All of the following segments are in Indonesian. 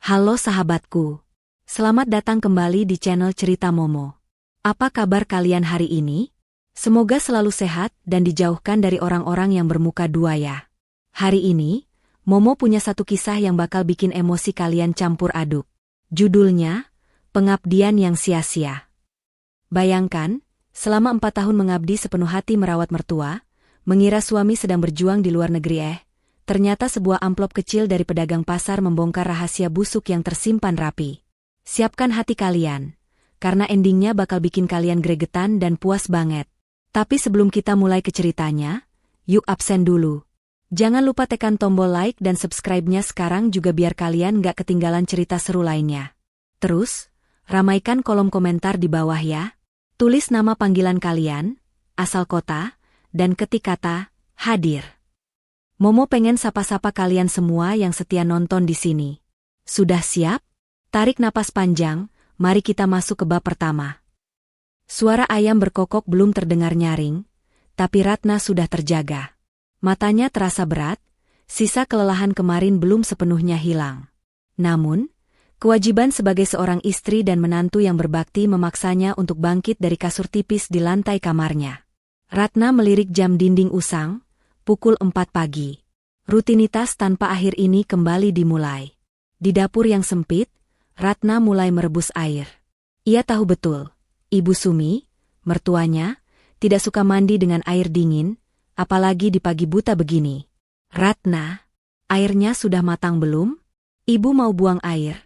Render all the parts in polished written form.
Halo sahabatku. Selamat datang kembali di channel Cerita Momo. Apa kabar kalian hari ini? Semoga selalu sehat dan dijauhkan dari orang-orang yang bermuka dua ya. Hari ini, Momo punya satu kisah yang bakal bikin emosi kalian campur aduk. Judulnya, Pengabdian yang Sia-sia. Bayangkan, selama 4 tahun mengabdi sepenuh hati merawat mertua, mengira suami sedang berjuang di luar negeri ternyata sebuah amplop kecil dari pedagang pasar membongkar rahasia busuk yang tersimpan rapi. Siapkan hati kalian, karena endingnya bakal bikin kalian gregetan dan puas banget. Tapi sebelum kita mulai ke ceritanya, yuk absen dulu. Jangan lupa tekan tombol like dan subscribe-nya sekarang juga biar kalian gak ketinggalan cerita seru lainnya. Terus, ramaikan kolom komentar di bawah ya. Tulis nama panggilan kalian, asal kota, dan ketik kata, hadir. Momo pengen sapa-sapa kalian semua yang setia nonton di sini. Sudah siap? Tarik napas panjang, mari kita masuk ke bab pertama. Suara ayam berkokok belum terdengar nyaring, tapi Ratna sudah terjaga. Matanya terasa berat, sisa kelelahan kemarin belum sepenuhnya hilang. Namun, kewajiban sebagai seorang istri dan menantu yang berbakti memaksanya untuk bangkit dari kasur tipis di lantai kamarnya. Ratna melirik jam dinding usang, pukul 4 pagi. Rutinitas tanpa akhir ini kembali dimulai. Di dapur yang sempit, Ratna mulai merebus air. Ia tahu betul, Ibu Sumi, mertuanya, tidak suka mandi dengan air dingin, apalagi di pagi buta begini. Ratna, airnya sudah matang belum? Ibu mau buang air.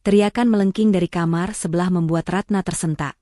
Teriakan melengking dari kamar sebelah membuat Ratna tersentak.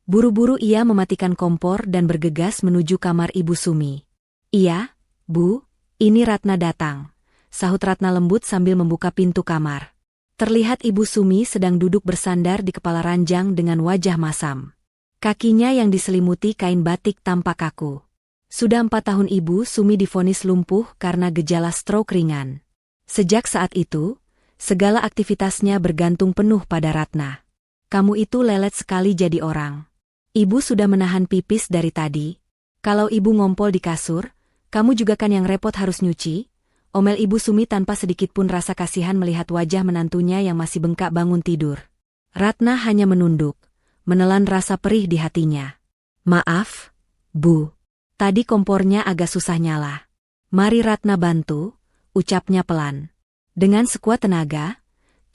Buru-buru ia mematikan kompor dan bergegas menuju kamar Ibu Sumi. Iya, Bu, ini Ratna datang, sahut Ratna lembut sambil membuka pintu kamar. Terlihat Ibu Sumi sedang duduk bersandar di kepala ranjang dengan wajah masam. Kakinya yang diselimuti kain batik tampak kaku. Sudah 4 tahun Ibu Sumi divonis lumpuh karena gejala stroke ringan. Sejak saat itu, segala aktivitasnya bergantung penuh pada Ratna. Kamu itu lelet sekali jadi orang. Ibu sudah menahan pipis dari tadi. Kalau Ibu ngompol di kasur, kamu juga kan yang repot harus nyuci? Omel Ibu Sumi tanpa sedikit pun rasa kasihan melihat wajah menantunya yang masih bengkak bangun tidur. Ratna hanya menunduk, menelan rasa perih di hatinya. Maaf, Bu. Tadi kompornya agak susah nyala. Mari Ratna bantu, ucapnya pelan. Dengan sekuat tenaga,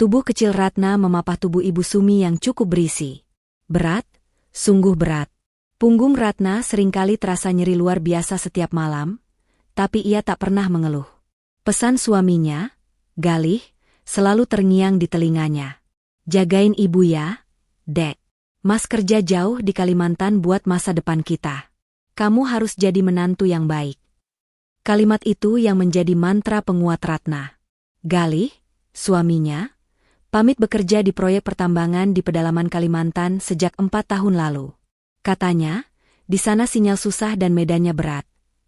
tubuh kecil Ratna memapah tubuh Ibu Sumi yang cukup berisi. Berat, sungguh berat. Punggung Ratna seringkali terasa nyeri luar biasa setiap malam, tapi ia tak pernah mengeluh. Pesan suaminya, Galih, selalu terngiang di telinganya. Jagain ibu ya, Dek. Mas kerja jauh di Kalimantan buat masa depan kita. Kamu harus jadi menantu yang baik. Kalimat itu yang menjadi mantra penguat Ratna. Galih, suaminya, pamit bekerja di proyek pertambangan di pedalaman Kalimantan sejak 4 tahun lalu. Katanya, di sana sinyal susah dan medannya berat.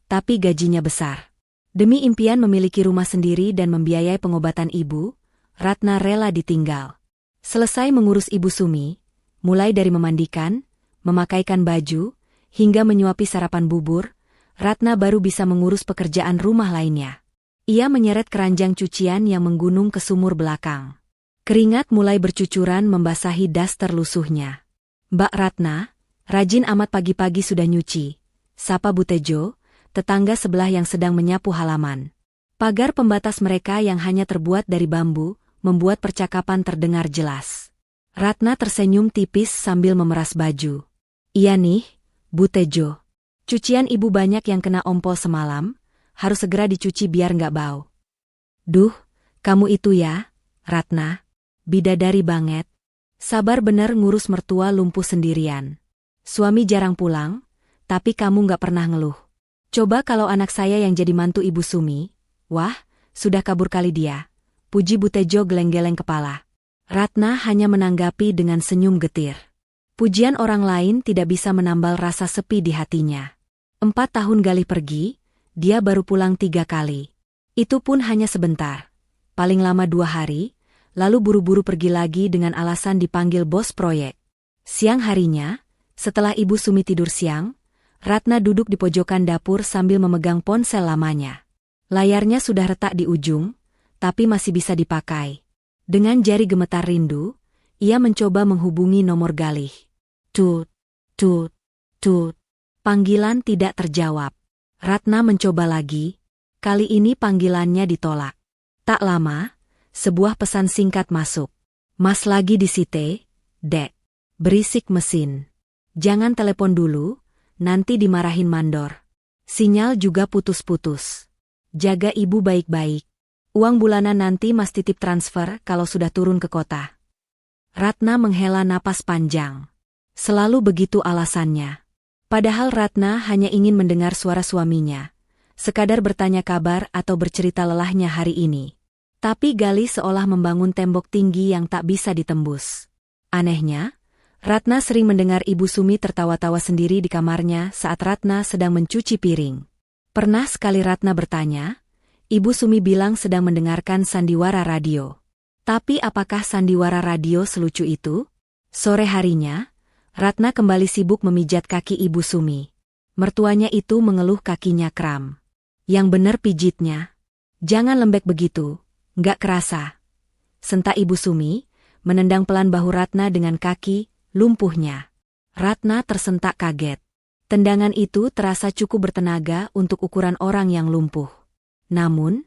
Tapi gajinya besar. Demi impian memiliki rumah sendiri dan membiayai pengobatan ibu, Ratna rela ditinggal. Selesai mengurus Ibu Sumi, mulai dari memandikan, memakaikan baju, hingga menyuapi sarapan bubur, Ratna baru bisa mengurus pekerjaan rumah lainnya. Ia menyeret keranjang cucian yang menggunung ke sumur belakang. Keringat mulai bercucuran membasahi daster lusuhnya. Mbak Ratna, rajin amat pagi-pagi sudah nyuci, sapa Bu Tejo, tetangga sebelah yang sedang menyapu halaman. Pagar pembatas mereka yang hanya terbuat dari bambu, membuat percakapan terdengar jelas. Ratna tersenyum tipis sambil memeras baju. Iya nih, Bu Tejo. Cucian ibu banyak yang kena ompol semalam, harus segera dicuci biar nggak bau. Duh, kamu itu ya, Ratna. Bidadari banget. Sabar bener ngurus mertua lumpuh sendirian. Suami jarang pulang, tapi kamu nggak pernah ngeluh. Coba kalau anak saya yang jadi mantu Ibu Sumi, wah, sudah kabur kali dia. Puji Bu Tejo geleng-geleng kepala. Ratna hanya menanggapi dengan senyum getir. Pujian orang lain tidak bisa menambal rasa sepi di hatinya. 4 tahun Galih pergi, dia baru pulang 3 kali. Itu pun hanya sebentar. Paling lama 2 hari, lalu buru-buru pergi lagi dengan alasan dipanggil bos proyek. Siang harinya, setelah Ibu Sumi tidur siang, Ratna duduk di pojokan dapur sambil memegang ponsel lamanya. Layarnya sudah retak di ujung, tapi masih bisa dipakai. Dengan jari gemetar rindu, ia mencoba menghubungi nomor Galih. Tut, tut, tut. Panggilan tidak terjawab. Ratna mencoba lagi. Kali ini panggilannya ditolak. Tak lama, sebuah pesan singkat masuk. Mas lagi di Site, Dek. Berisik mesin. Jangan telepon dulu, nanti dimarahin mandor. Sinyal juga putus-putus. Jaga ibu baik-baik. Uang bulanan nanti mas titip transfer kalau sudah turun ke kota. Ratna menghela napas panjang. Selalu begitu alasannya. Padahal Ratna hanya ingin mendengar suara suaminya. Sekadar bertanya kabar atau bercerita lelahnya hari ini. Tapi Galih seolah membangun tembok tinggi yang tak bisa ditembus. Anehnya, Ratna sering mendengar Ibu Sumi tertawa-tawa sendiri di kamarnya saat Ratna sedang mencuci piring. Pernah sekali Ratna bertanya, Ibu Sumi bilang sedang mendengarkan sandiwara radio. Tapi apakah sandiwara radio selucu itu? Sore harinya, Ratna kembali sibuk memijat kaki Ibu Sumi. Mertuanya itu mengeluh kakinya kram. Yang bener pijitnya. Jangan lembek begitu, nggak kerasa. Sentak Ibu Sumi, menendang pelan bahu Ratna dengan kaki, lumpuhnya. Ratna tersentak kaget. Tendangan itu terasa cukup bertenaga untuk ukuran orang yang lumpuh. Namun,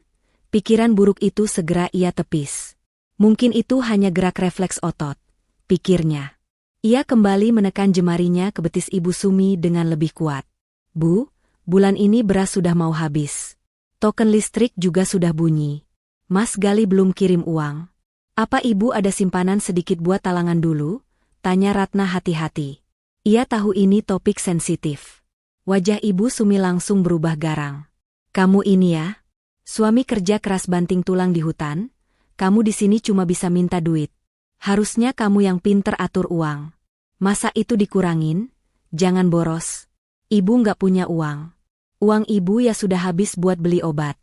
pikiran buruk itu segera ia tepis. Mungkin itu hanya gerak refleks otot, pikirnya. Ia kembali menekan jemarinya ke betis Ibu Sumi dengan lebih kuat. Bu, bulan ini beras sudah mau habis. Token listrik juga sudah bunyi. Mas Galih belum kirim uang. Apa ibu ada simpanan sedikit buat talangan dulu? Tanya Ratna hati-hati. Ia tahu ini topik sensitif. Wajah Ibu Sumi langsung berubah garang. Kamu ini ya? Suami kerja keras banting tulang di hutan, kamu di sini cuma bisa minta duit. Harusnya kamu yang pinter atur uang. Masa itu dikurangin? Jangan boros. Ibu nggak punya uang. Uang ibu ya sudah habis buat beli obat.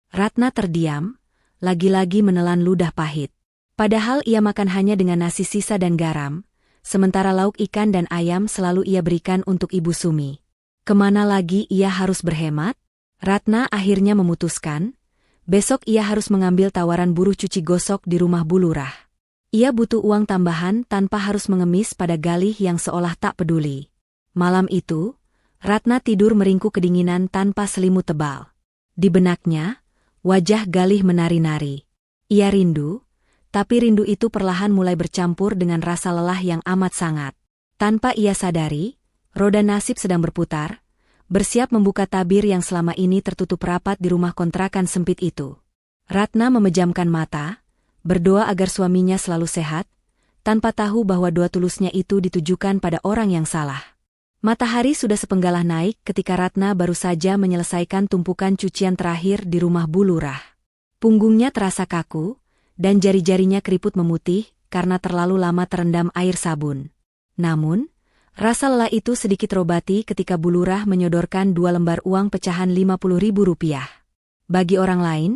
Ratna terdiam, lagi-lagi menelan ludah pahit. Padahal ia makan hanya dengan nasi sisa dan garam, sementara lauk ikan dan ayam selalu ia berikan untuk Ibu Sumi. Kemana lagi ia harus berhemat? Ratna akhirnya memutuskan, besok ia harus mengambil tawaran buruh cuci gosok di rumah Bu Lurah. Ia butuh uang tambahan tanpa harus mengemis pada Galih yang seolah tak peduli. Malam itu, Ratna tidur meringkuk kedinginan tanpa selimut tebal. Di benaknya, wajah Galih menari-nari. Ia rindu, tapi rindu itu perlahan mulai bercampur dengan rasa lelah yang amat sangat. Tanpa ia sadari, roda nasib sedang berputar, bersiap membuka tabir yang selama ini tertutup rapat di rumah kontrakan sempit itu. Ratna memejamkan mata, berdoa agar suaminya selalu sehat, tanpa tahu bahwa doa tulusnya itu ditujukan pada orang yang salah. Matahari sudah sepenggalah naik ketika Ratna baru saja menyelesaikan tumpukan cucian terakhir di rumah Bu Lurah. Punggungnya terasa kaku, dan jari-jarinya keriput memutih karena terlalu lama terendam air sabun. Namun, rasa lelah itu sedikit terobati ketika Bu Lurah menyodorkan 2 lembar uang pecahan Rp50.000. Bagi orang lain,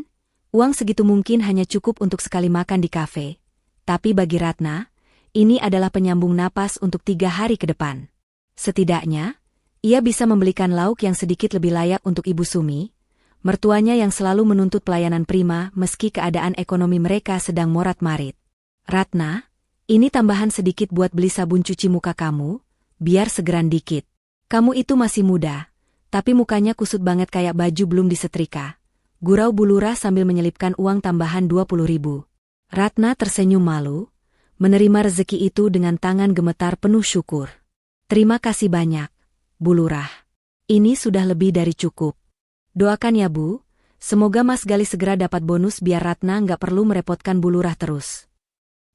uang segitu mungkin hanya cukup untuk sekali makan di kafe. Tapi bagi Ratna, ini adalah penyambung napas untuk 3 hari ke depan. Setidaknya, ia bisa membelikan lauk yang sedikit lebih layak untuk Ibu Sumi, mertuanya yang selalu menuntut pelayanan prima meski keadaan ekonomi mereka sedang morat-marit. Ratna, ini tambahan sedikit buat beli sabun cuci muka kamu, biar segeran dikit. Kamu itu masih muda, tapi mukanya kusut banget kayak baju belum disetrika. Gurau Bu Lurah sambil menyelipkan uang tambahan 20.000. Ratna tersenyum malu, menerima rezeki itu dengan tangan gemetar penuh syukur. Terima kasih banyak, Bu Lurah. Ini sudah lebih dari cukup. Doakan ya Bu, semoga Mas Galih segera dapat bonus biar Ratna nggak perlu merepotkan Bu Lurah terus.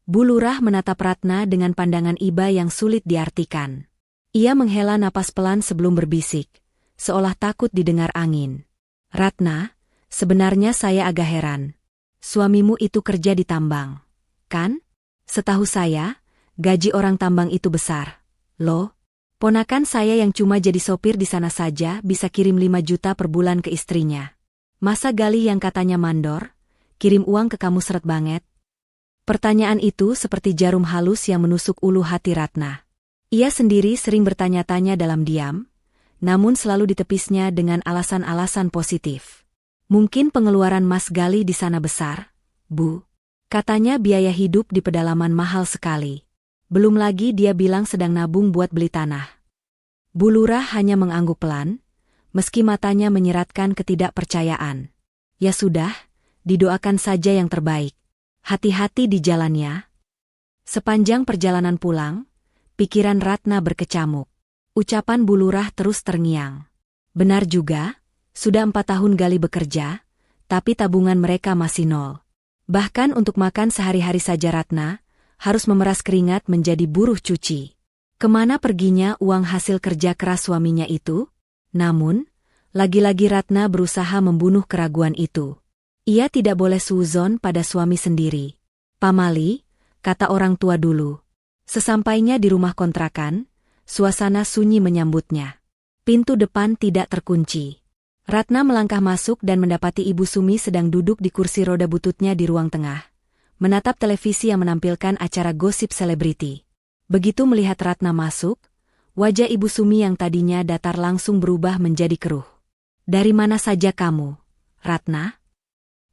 Bu Lurah menatap Ratna dengan pandangan iba yang sulit diartikan. Ia menghela napas pelan sebelum berbisik, seolah takut didengar angin. Ratna, sebenarnya saya agak heran. Suamimu itu kerja di tambang, kan? Setahu saya, gaji orang tambang itu besar. Loh, ponakan saya yang cuma jadi sopir di sana saja bisa kirim 5 juta per bulan ke istrinya. Masa Galih yang katanya mandor, kirim uang ke kamu seret banget? Pertanyaan itu seperti jarum halus yang menusuk ulu hati Ratna. Ia sendiri sering bertanya-tanya dalam diam, namun selalu ditepisnya dengan alasan-alasan positif. Mungkin pengeluaran Mas Galih di sana besar, Bu. Katanya biaya hidup di pedalaman mahal sekali. Belum lagi dia bilang sedang nabung buat beli tanah. Bu Lurah hanya mengangguk pelan, meski matanya menyiratkan ketidakpercayaan. Ya sudah, didoakan saja yang terbaik. Hati-hati di jalannya. Sepanjang perjalanan pulang, pikiran Ratna berkecamuk. Ucapan Bu Lurah terus terngiang. Benar juga, sudah 4 tahun Gali bekerja, tapi tabungan mereka masih nol. Bahkan untuk makan sehari-hari saja Ratna harus memeras keringat menjadi buruh cuci. Kemana perginya uang hasil kerja keras suaminya itu? Namun, lagi-lagi Ratna berusaha membunuh keraguan itu. Ia tidak boleh suuzon pada suami sendiri. Pamali, kata orang tua dulu. Sesampainya di rumah kontrakan, suasana sunyi menyambutnya. Pintu depan tidak terkunci. Ratna melangkah masuk dan mendapati Ibu Sumi sedang duduk di kursi roda bututnya di ruang tengah, menatap televisi yang menampilkan acara gosip selebriti. Begitu melihat Ratna masuk, wajah Ibu Sumi yang tadinya datar langsung berubah menjadi keruh. Dari mana saja kamu, Ratna?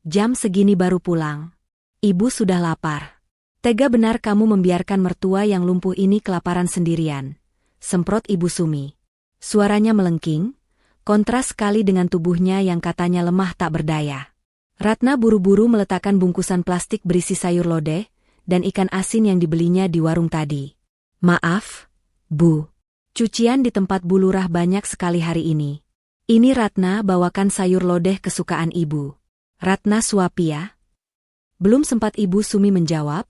Jam segini baru pulang. Ibu sudah lapar. Tega benar kamu membiarkan mertua yang lumpuh ini kelaparan sendirian, semprot Ibu Sumi. Suaranya melengking, kontras sekali dengan tubuhnya yang katanya lemah tak berdaya. Ratna buru-buru meletakkan bungkusan plastik berisi sayur lodeh dan ikan asin yang dibelinya di warung tadi. Maaf, Bu. Cucian di tempat Bu Lurah banyak sekali hari ini. Ini Ratna bawakan sayur lodeh kesukaan Ibu. Ratna suapi ya. Belum sempat Ibu Sumi menjawab,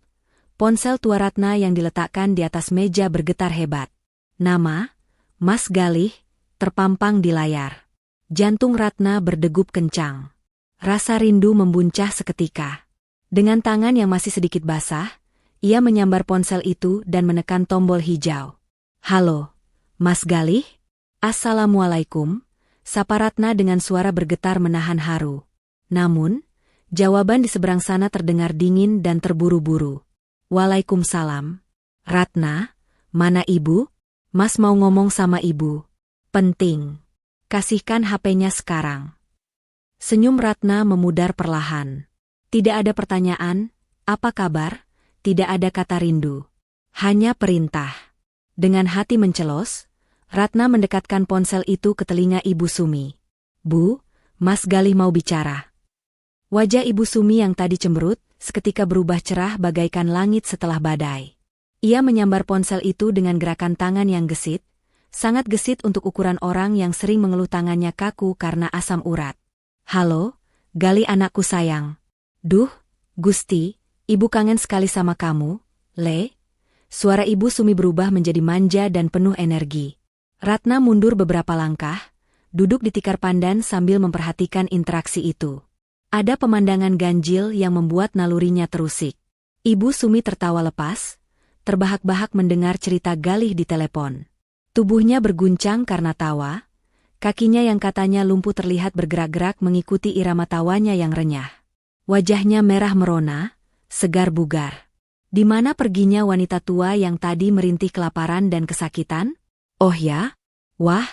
ponsel tua Ratna yang diletakkan di atas meja bergetar hebat. Nama, Mas Galih, terpampang di layar. Jantung Ratna berdegup kencang. Rasa rindu membuncah seketika. Dengan tangan yang masih sedikit basah, ia menyambar ponsel itu dan menekan tombol hijau. Halo, Mas Galih? Assalamualaikum, sapa Ratna dengan suara bergetar menahan haru. Namun, jawaban di seberang sana terdengar dingin dan terburu-buru. Waalaikumsalam. Ratna, mana Ibu? Mas mau ngomong sama Ibu. Penting. Kasihkan HP-nya sekarang. Senyum Ratna memudar perlahan. Tidak ada pertanyaan, apa kabar? Tidak ada kata rindu. Hanya perintah. Dengan hati mencelos, Ratna mendekatkan ponsel itu ke telinga Ibu Sumi. Bu, Mas Galih mau bicara. Wajah Ibu Sumi yang tadi cemberut, seketika berubah cerah bagaikan langit setelah badai. Ia menyambar ponsel itu dengan gerakan tangan yang gesit, sangat gesit untuk ukuran orang yang sering mengeluh tangannya kaku karena asam urat. Halo, Gali anakku sayang. Duh, Gusti, Ibu kangen sekali sama kamu, Le. Suara Ibu Sumi berubah menjadi manja dan penuh energi. Ratna mundur beberapa langkah, duduk di tikar pandan sambil memperhatikan interaksi itu. Ada pemandangan ganjil yang membuat nalurinya terusik. Ibu Sumi tertawa lepas, terbahak-bahak mendengar cerita Galih di telepon. Tubuhnya berguncang karena tawa, kakinya yang katanya lumpuh terlihat bergerak-gerak mengikuti irama tawanya yang renyah. Wajahnya merah merona, segar bugar. Di mana perginya wanita tua yang tadi merintih kelaparan dan kesakitan? Oh ya? Wah,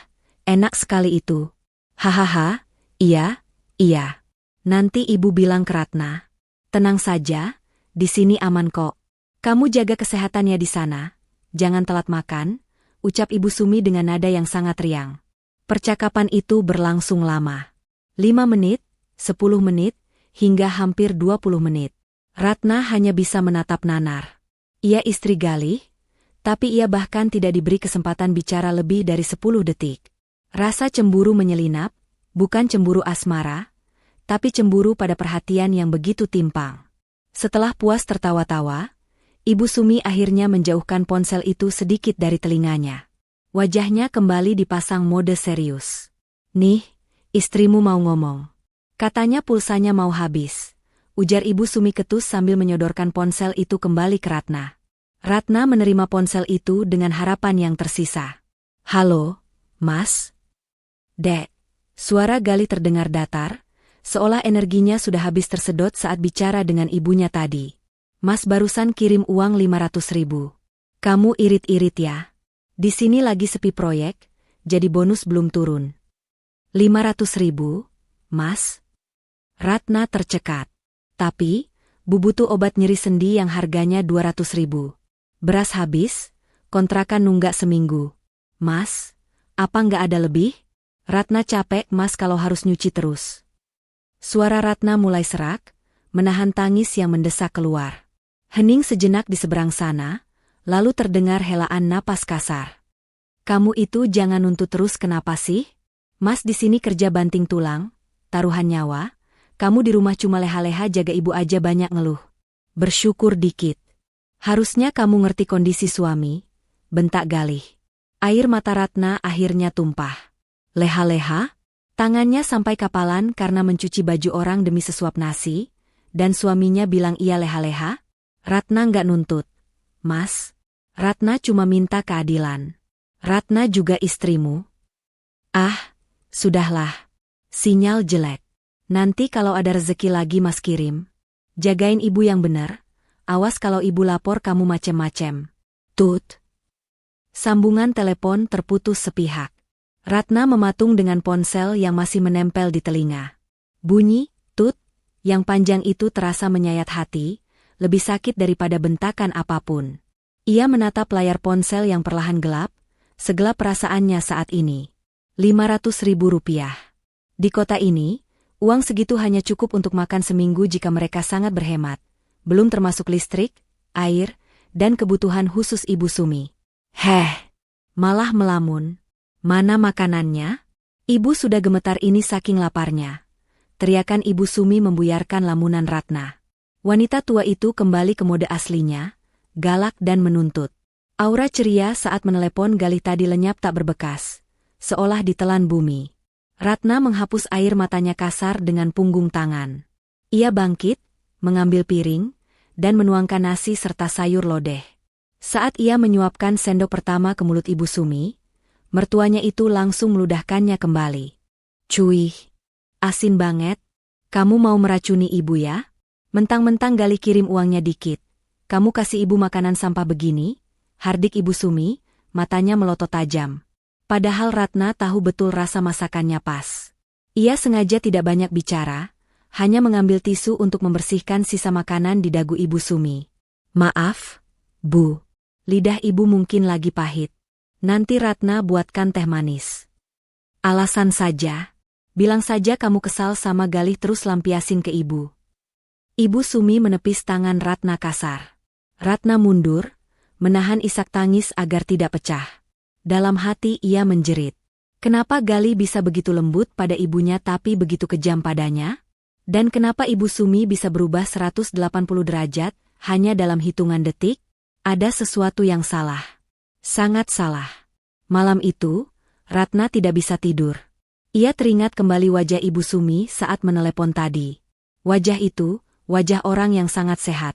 enak sekali itu. Hahaha, iya, iya. Nanti Ibu bilang ke Ratna. Tenang saja, di sini aman kok. Kamu jaga kesehatannya di sana, jangan telat makan, ucap Ibu Sumi dengan nada yang sangat riang. Percakapan itu berlangsung lama. 5 menit, 10 menit, hingga hampir 20 menit. Ratna hanya bisa menatap nanar. Ia istri Galih, tapi ia bahkan tidak diberi kesempatan bicara lebih dari 10 detik. Rasa cemburu menyelinap, bukan cemburu asmara, tapi cemburu pada perhatian yang begitu timpang. Setelah puas tertawa-tawa, Ibu Sumi akhirnya menjauhkan ponsel itu sedikit dari telinganya. Wajahnya kembali dipasang mode serius. Nih, istrimu mau ngomong. Katanya pulsanya mau habis, ujar Ibu Sumi ketus sambil menyodorkan ponsel itu kembali ke Ratna. Ratna menerima ponsel itu dengan harapan yang tersisa. Halo, Mas? Dek. Suara Galih terdengar datar, seolah energinya sudah habis tersedot saat bicara dengan ibunya tadi. Mas barusan kirim uang 500.000. Kamu irit-irit ya? Di sini lagi sepi proyek, jadi bonus belum turun. 500.000, Mas? Ratna tercekat. Tapi, Bu butuh obat nyeri sendi yang harganya 200.000. Beras habis, kontrakan nunggak seminggu. Mas, apa nggak ada lebih? Ratna capek mas kalau harus nyuci terus. Suara Ratna mulai serak, menahan tangis yang mendesak keluar. Hening sejenak di seberang sana, lalu terdengar helaan napas kasar. Kamu itu jangan nuntut terus kenapa sih? Mas di sini kerja banting tulang, taruhan nyawa, kamu di rumah cuma leha-leha jaga ibu aja banyak ngeluh. Bersyukur dikit. Harusnya kamu ngerti kondisi suami, bentak Galih. Air mata Ratna akhirnya tumpah. Leha-leha? Tangannya sampai kapalan karena mencuci baju orang demi sesuap nasi, dan suaminya bilang iya leha-leha? Ratna nggak nuntut. Mas, Ratna cuma minta keadilan. Ratna juga istrimu. Ah, sudahlah. Sinyal jelek. Nanti kalau ada rezeki lagi mas kirim. Jagain ibu yang benar. Awas kalau ibu lapor kamu macem-macem. Tut. Sambungan telepon terputus sepihak. Ratna mematung dengan ponsel yang masih menempel di telinga. Bunyi, tut, yang panjang itu terasa menyayat hati, lebih sakit daripada bentakan apapun. Ia menatap layar ponsel yang perlahan gelap, segelap perasaannya saat ini. 500.000 rupiah. Di kota ini, uang segitu hanya cukup untuk makan seminggu jika mereka sangat berhemat, belum termasuk listrik, air, dan kebutuhan khusus Ibu Sumi. Malah melamun. Mana makanannya? Ibu sudah gemetar ini saking laparnya. Teriakan Ibu Sumi membuyarkan lamunan Ratna. Wanita tua itu kembali ke mode aslinya, galak dan menuntut. Aura ceria saat menelepon Galih tadi lenyap tak berbekas, seolah ditelan bumi. Ratna menghapus air matanya kasar dengan punggung tangan. Ia bangkit, mengambil piring, dan menuangkan nasi serta sayur lodeh. Saat ia menyuapkan sendok pertama ke mulut Ibu Sumi, mertuanya itu langsung meludahkannya kembali. Cuy, asin banget. Kamu mau meracuni ibu ya? Mentang-mentang Galih kirim uangnya dikit. Kamu kasih ibu makanan sampah begini? Hardik Ibu Sumi, matanya melotot tajam. Padahal Ratna tahu betul rasa masakannya pas. Ia sengaja tidak banyak bicara, hanya mengambil tisu untuk membersihkan sisa makanan di dagu Ibu Sumi. Maaf, Bu. Lidah ibu mungkin lagi pahit. Nanti Ratna buatkan teh manis. Alasan saja. Bilang saja kamu kesal sama Galih terus lampiasin ke ibu. Ibu Sumi menepis tangan Ratna kasar. Ratna mundur, menahan isak tangis agar tidak pecah. Dalam hati ia menjerit. Kenapa Galih bisa begitu lembut pada ibunya tapi begitu kejam padanya? Dan kenapa Ibu Sumi bisa berubah 180 derajat hanya dalam hitungan detik? Ada sesuatu yang salah. Sangat salah. Malam itu, Ratna tidak bisa tidur. Ia teringat kembali wajah Ibu Sumi saat menelepon tadi. Wajah itu, wajah orang yang sangat sehat.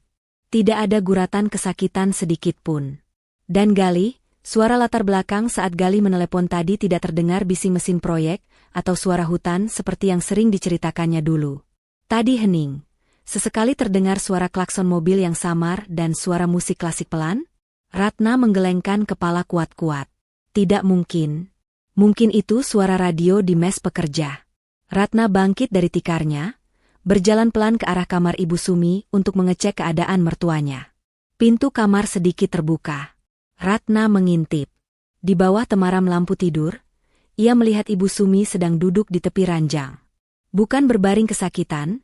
Tidak ada guratan kesakitan sedikit pun. Dan Galih, suara latar belakang saat Galih menelepon tadi tidak terdengar bising mesin proyek atau suara hutan seperti yang sering diceritakannya dulu. Tadi hening. Sesekali terdengar suara klakson mobil yang samar dan suara musik klasik pelan. Ratna menggelengkan kepala kuat-kuat. Tidak mungkin. Mungkin itu suara radio di mes pekerja. Ratna bangkit dari tikarnya, berjalan pelan ke arah kamar Ibu Sumi untuk mengecek keadaan mertuanya. Pintu kamar sedikit terbuka. Ratna mengintip. Di bawah temaram lampu tidur, ia melihat Ibu Sumi sedang duduk di tepi ranjang. Bukan berbaring kesakitan,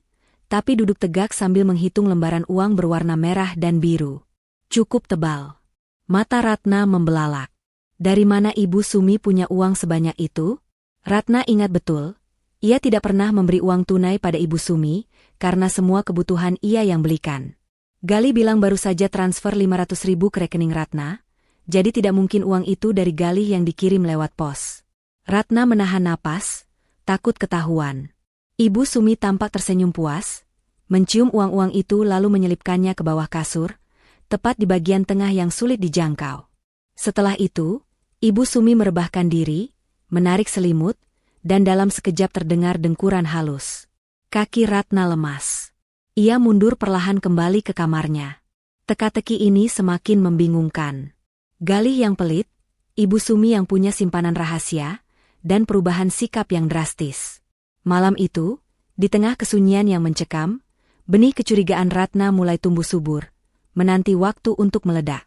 tapi duduk tegak sambil menghitung lembaran uang berwarna merah dan biru. Cukup tebal. Mata Ratna membelalak. Dari mana Ibu Sumi punya uang sebanyak itu? Ratna ingat betul, ia tidak pernah memberi uang tunai pada Ibu Sumi, karena semua kebutuhan ia yang belikan. Galih bilang baru saja transfer 500.000 ke rekening Ratna, jadi tidak mungkin uang itu dari Galih yang dikirim lewat pos. Ratna menahan napas, takut ketahuan. Ibu Sumi tampak tersenyum puas, mencium uang-uang itu lalu menyelipkannya ke bawah kasur, tepat di bagian tengah yang sulit dijangkau. Setelah itu, Ibu Sumi merebahkan diri, menarik selimut, dan dalam sekejap terdengar dengkuran halus. Kaki Ratna lemas. Ia mundur perlahan kembali ke kamarnya. Teka-teki ini semakin membingungkan. Galih yang pelit, Ibu Sumi yang punya simpanan rahasia, dan perubahan sikap yang drastis. Malam itu, di tengah kesunyian yang mencekam, Benih kecurigaan Ratna mulai tumbuh subur, menanti waktu untuk meledak.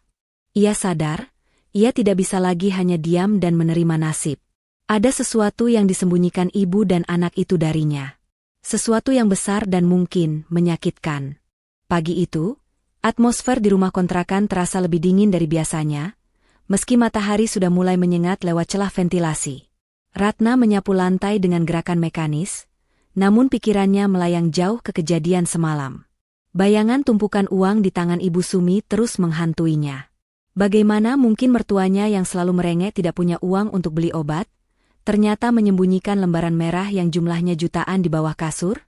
Ia sadar, ia tidak bisa lagi hanya diam dan menerima nasib. Ada sesuatu yang disembunyikan ibu dan anak itu darinya. Sesuatu yang besar dan mungkin menyakitkan. Pagi itu, atmosfer di rumah kontrakan terasa lebih dingin dari biasanya, meski matahari sudah mulai menyengat lewat celah ventilasi. Ratna menyapu lantai dengan gerakan mekanis, namun pikirannya melayang jauh ke kejadian semalam. Bayangan tumpukan uang di tangan Ibu Sumi terus menghantuinya. Bagaimana mungkin mertuanya yang selalu merengek tidak punya uang untuk beli obat, ternyata menyembunyikan lembaran merah yang jumlahnya jutaan di bawah kasur?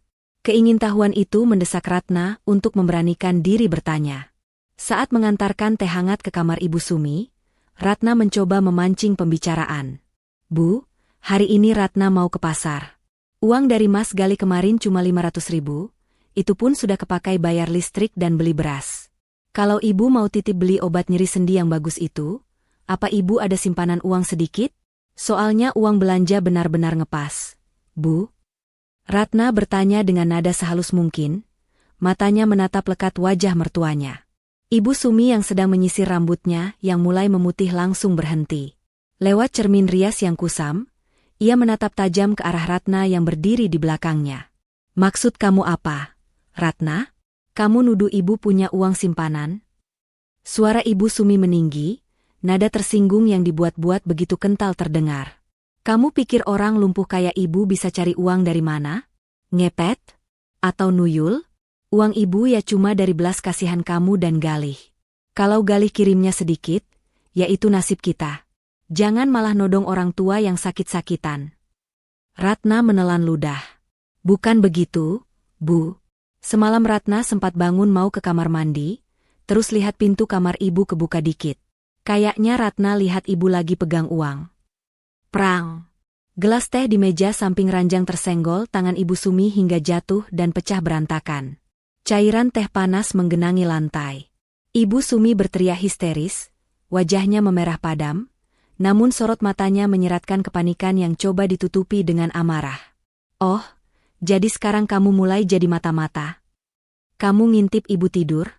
Keingintahuan itu mendesak Ratna untuk memberanikan diri bertanya. Saat mengantarkan teh hangat ke kamar Ibu Sumi, Ratna mencoba memancing pembicaraan. "Bu, hari ini Ratna mau ke pasar. Uang dari Mas Gali kemarin cuma 500.000, itu pun sudah kepakai bayar listrik dan beli beras. Kalau Ibu mau titip beli obat nyeri sendi yang bagus itu, apa Ibu ada simpanan uang sedikit? Soalnya uang belanja benar-benar ngepas, Bu." Ratna bertanya dengan nada sehalus mungkin, matanya menatap lekat wajah mertuanya. Ibu Sumi yang sedang menyisir rambutnya yang mulai memutih langsung berhenti. Lewat cermin rias yang kusam, ia menatap tajam ke arah Ratna yang berdiri di belakangnya. "Maksud kamu apa, Ratna? Kamu nuduh Ibu punya uang simpanan?" Suara Ibu Sumi meninggi, nada tersinggung yang dibuat-buat begitu kental terdengar. "Kamu pikir orang lumpuh kayak Ibu bisa cari uang dari mana? Ngepet? Atau nuyul? Uang Ibu ya cuma dari belas kasihan kamu dan Galih. Kalau Galih kirimnya sedikit, ya itu nasib kita. Jangan malah nodong orang tua yang sakit-sakitan." Ratna menelan ludah. "Bukan begitu, Bu. Semalam Ratna sempat bangun mau ke kamar mandi, terus lihat pintu kamar Ibu kebuka dikit. Kayaknya Ratna lihat Ibu lagi pegang uang. Prang! Gelas teh di meja samping ranjang tersenggol tangan Ibu Sumi hingga jatuh dan pecah berantakan. Cairan teh panas menggenangi lantai. Ibu Sumi berteriak histeris, wajahnya memerah padam, namun sorot matanya menyeratkan kepanikan yang coba ditutupi dengan amarah. "Oh, jadi sekarang kamu mulai jadi mata-mata? Kamu ngintip Ibu tidur?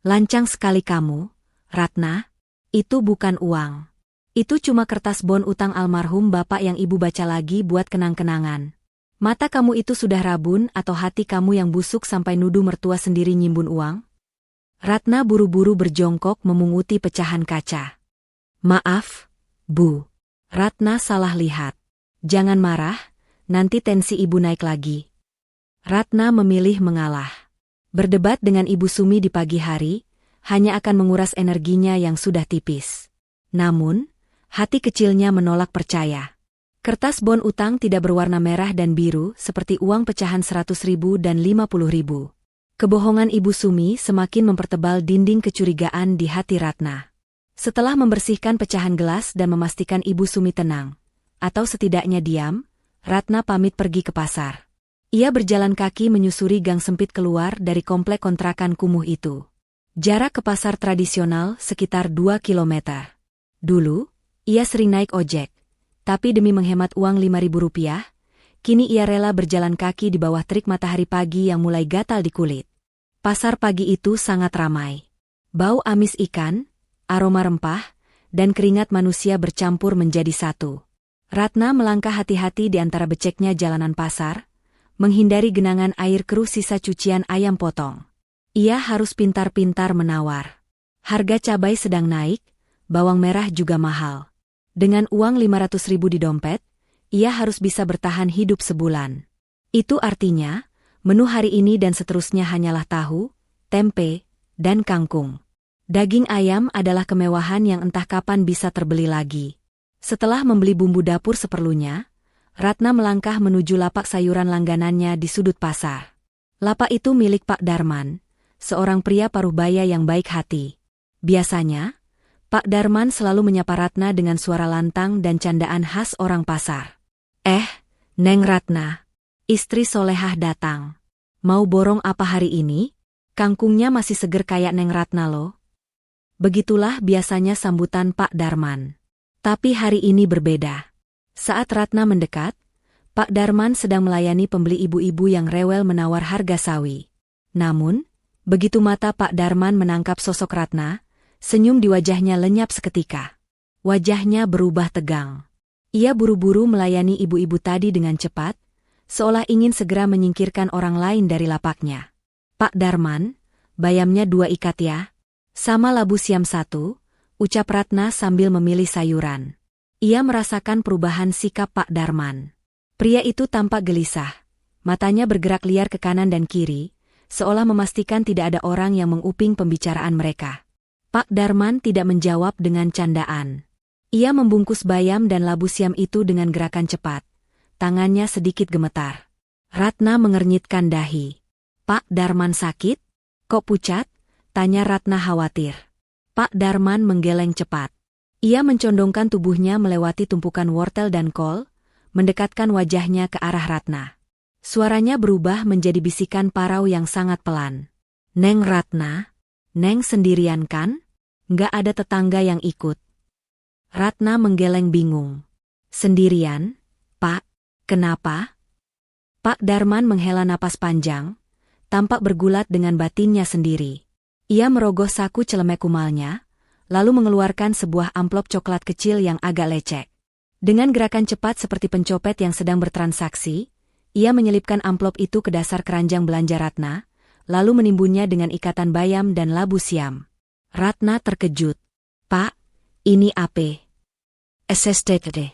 Lancang sekali kamu, Ratna. Itu bukan uang. Itu cuma kertas bon utang almarhum bapak yang Ibu baca lagi buat kenang-kenangan. Mata kamu itu sudah rabun atau hati kamu yang busuk sampai nuduh mertua sendiri nyimbun uang?" Ratna buru-buru berjongkok memunguti pecahan kaca. "Maaf, Bu. Ratna salah lihat. Jangan marah, nanti tensi Ibu naik lagi." Ratna memilih mengalah. Berdebat dengan Ibu Sumi di pagi hari, hanya akan menguras energinya yang sudah tipis. Namun, hati kecilnya menolak percaya. Kertas bon utang tidak berwarna merah dan biru seperti uang pecahan 100.000 dan 50.000. Kebohongan Ibu Sumi semakin mempertebal dinding kecurigaan di hati Ratna. Setelah membersihkan pecahan gelas dan memastikan Ibu Sumi tenang, atau setidaknya diam, Ratna pamit pergi ke pasar. Ia berjalan kaki menyusuri gang sempit keluar dari komplek kontrakan kumuh itu. Jarak ke pasar tradisional sekitar 2 kilometer. Dulu, ia sering naik ojek. Tapi demi menghemat uang 5.000 rupiah, kini ia rela berjalan kaki di bawah terik matahari pagi yang mulai gatal di kulit. Pasar pagi itu sangat ramai. Bau amis ikan, aroma rempah, dan keringat manusia bercampur menjadi satu. Ratna melangkah hati-hati di antara beceknya jalanan pasar, menghindari genangan air keruh sisa cucian ayam potong. Ia harus pintar-pintar menawar. Harga cabai sedang naik, bawang merah juga mahal. Dengan uang 500.000 di dompet, ia harus bisa bertahan hidup sebulan. Itu artinya, menu hari ini dan seterusnya hanyalah tahu, tempe, dan kangkung. Daging ayam adalah kemewahan yang entah kapan bisa terbeli lagi. Setelah membeli bumbu dapur seperlunya, Ratna melangkah menuju lapak sayuran langganannya di sudut pasar. Lapak itu milik Pak Darman, seorang pria paruh baya yang baik hati. Biasanya, Pak Darman selalu menyapa Ratna dengan suara lantang dan candaan khas orang pasar. Neng Ratna, istri solehah datang. Mau borong apa hari ini? Kangkungnya masih seger kayak Neng Ratna loh." Begitulah biasanya sambutan Pak Darman. Tapi hari ini berbeda. Saat Ratna mendekat, Pak Darman sedang melayani pembeli ibu-ibu yang rewel menawar harga sawi. Namun, begitu mata Pak Darman menangkap sosok Ratna, senyum di wajahnya lenyap seketika. Wajahnya berubah tegang. Ia buru-buru melayani ibu-ibu tadi dengan cepat, seolah ingin segera menyingkirkan orang lain dari lapaknya. Pak Darman, bayamnya 2 ikat ya. Sama labu siam 1, ucap Ratna sambil memilih sayuran. Ia merasakan perubahan sikap Pak Darman. Pria itu tampak gelisah. Matanya bergerak liar ke kanan dan kiri, seolah memastikan tidak ada orang yang menguping pembicaraan mereka. Pak Darman tidak menjawab dengan candaan. Ia membungkus bayam dan labu siam itu dengan gerakan cepat. Tangannya sedikit gemetar. Ratna mengernyitkan dahi. Pak Darman sakit? Kok pucat? Tanya Ratna khawatir. Pak Darman menggeleng cepat. Ia mencondongkan tubuhnya melewati tumpukan wortel dan kol, mendekatkan wajahnya ke arah Ratna. Suaranya berubah menjadi bisikan parau yang sangat pelan. Neng Ratna? Neng sendirian kan? Nggak ada tetangga yang ikut. Ratna menggeleng bingung. Sendirian? Pak, kenapa? Pak Darman menghela napas panjang, tampak bergulat dengan batinnya sendiri. Ia merogoh saku celemek kumalnya, lalu mengeluarkan sebuah amplop coklat kecil yang agak lecek. Dengan gerakan cepat seperti pencopet yang sedang bertransaksi, ia menyelipkan amplop itu ke dasar keranjang belanja Ratna, lalu menimbunnya dengan ikatan bayam dan labu siam. Ratna terkejut. Pak, ini apa? SSTD.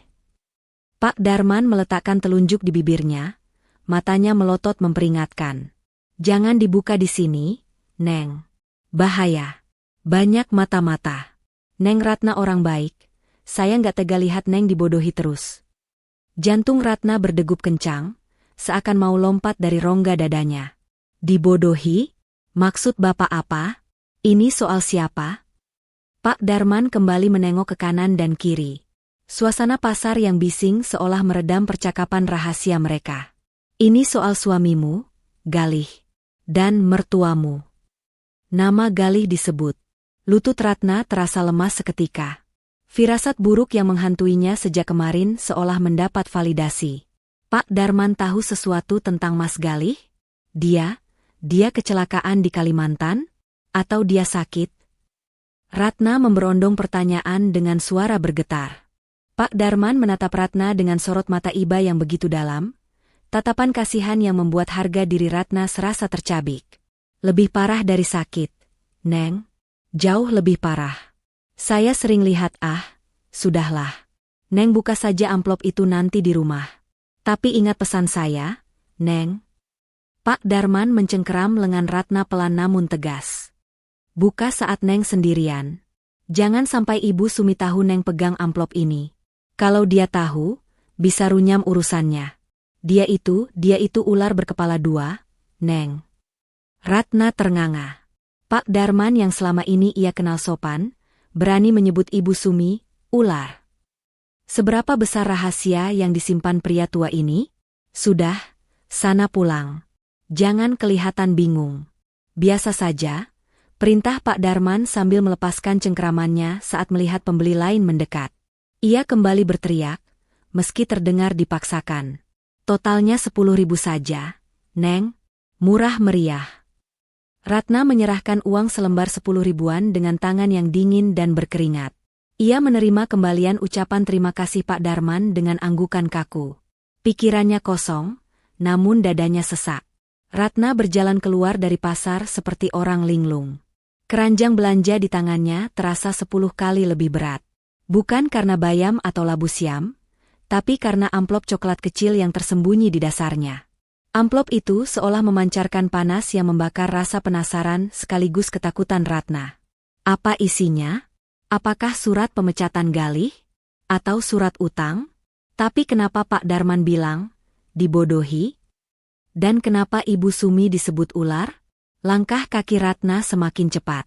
Pak Darman meletakkan telunjuk di bibirnya, matanya melotot memperingatkan. Jangan dibuka di sini, Neng. Bahaya. Banyak mata-mata. Neng Ratna orang baik, saya nggak tega lihat Neng dibodohi terus. Jantung Ratna berdegup kencang, seakan mau lompat dari rongga dadanya. Dibodohi? Maksud Bapak apa? Ini soal siapa? Pak Darman kembali menengok ke kanan dan kiri. Suasana pasar yang bising seolah meredam percakapan rahasia mereka. Ini soal suamimu, Galih, dan mertuamu. Nama Galih disebut. Lutut Ratna terasa lemas seketika. Firasat buruk yang menghantuinya sejak kemarin seolah mendapat validasi. Pak Darman tahu sesuatu tentang Mas Galih? Dia kecelakaan di Kalimantan? Atau dia sakit? Ratna memberondong pertanyaan dengan suara bergetar. Pak Darman menatap Ratna dengan sorot mata iba yang begitu dalam, tatapan kasihan yang membuat harga diri Ratna serasa tercabik. Lebih parah dari sakit, Neng. Jauh lebih parah. Saya sering lihat sudahlah. Neng buka saja amplop itu nanti di rumah. Tapi ingat pesan saya, Neng. Pak Darman mencengkeram lengan Ratna pelan namun tegas. Buka saat Neng sendirian. Jangan sampai Ibu Sumi tahu Neng pegang amplop ini. Kalau dia tahu, bisa runyam urusannya. Dia itu ular berkepala 2, Neng. Ratna ternganga. Pak Darman yang selama ini ia kenal sopan, berani menyebut Ibu Sumi, ular. Seberapa besar rahasia yang disimpan pria tua ini? Sudah, sana pulang. Jangan kelihatan bingung. Biasa saja, perintah Pak Darman sambil melepaskan cengkeramannya saat melihat pembeli lain mendekat. Ia kembali berteriak, meski terdengar dipaksakan. Totalnya 10.000 saja, Neng. Murah meriah. Ratna menyerahkan uang selembar 10 ribuan dengan tangan yang dingin dan berkeringat. Ia menerima kembalian ucapan terima kasih Pak Darman dengan anggukan kaku. Pikirannya kosong, namun dadanya sesak. Ratna berjalan keluar dari pasar seperti orang linglung. Keranjang belanja di tangannya terasa 10 kali lebih berat. Bukan karena bayam atau labu siam, tapi karena amplop coklat kecil yang tersembunyi di dasarnya. Amplop itu seolah memancarkan panas yang membakar rasa penasaran sekaligus ketakutan Ratna. Apa isinya? Apakah surat pemecatan Galih? Atau surat utang? Tapi kenapa Pak Darman bilang, dibodohi? Dan kenapa Ibu Sumi disebut ular? Langkah kaki Ratna semakin cepat.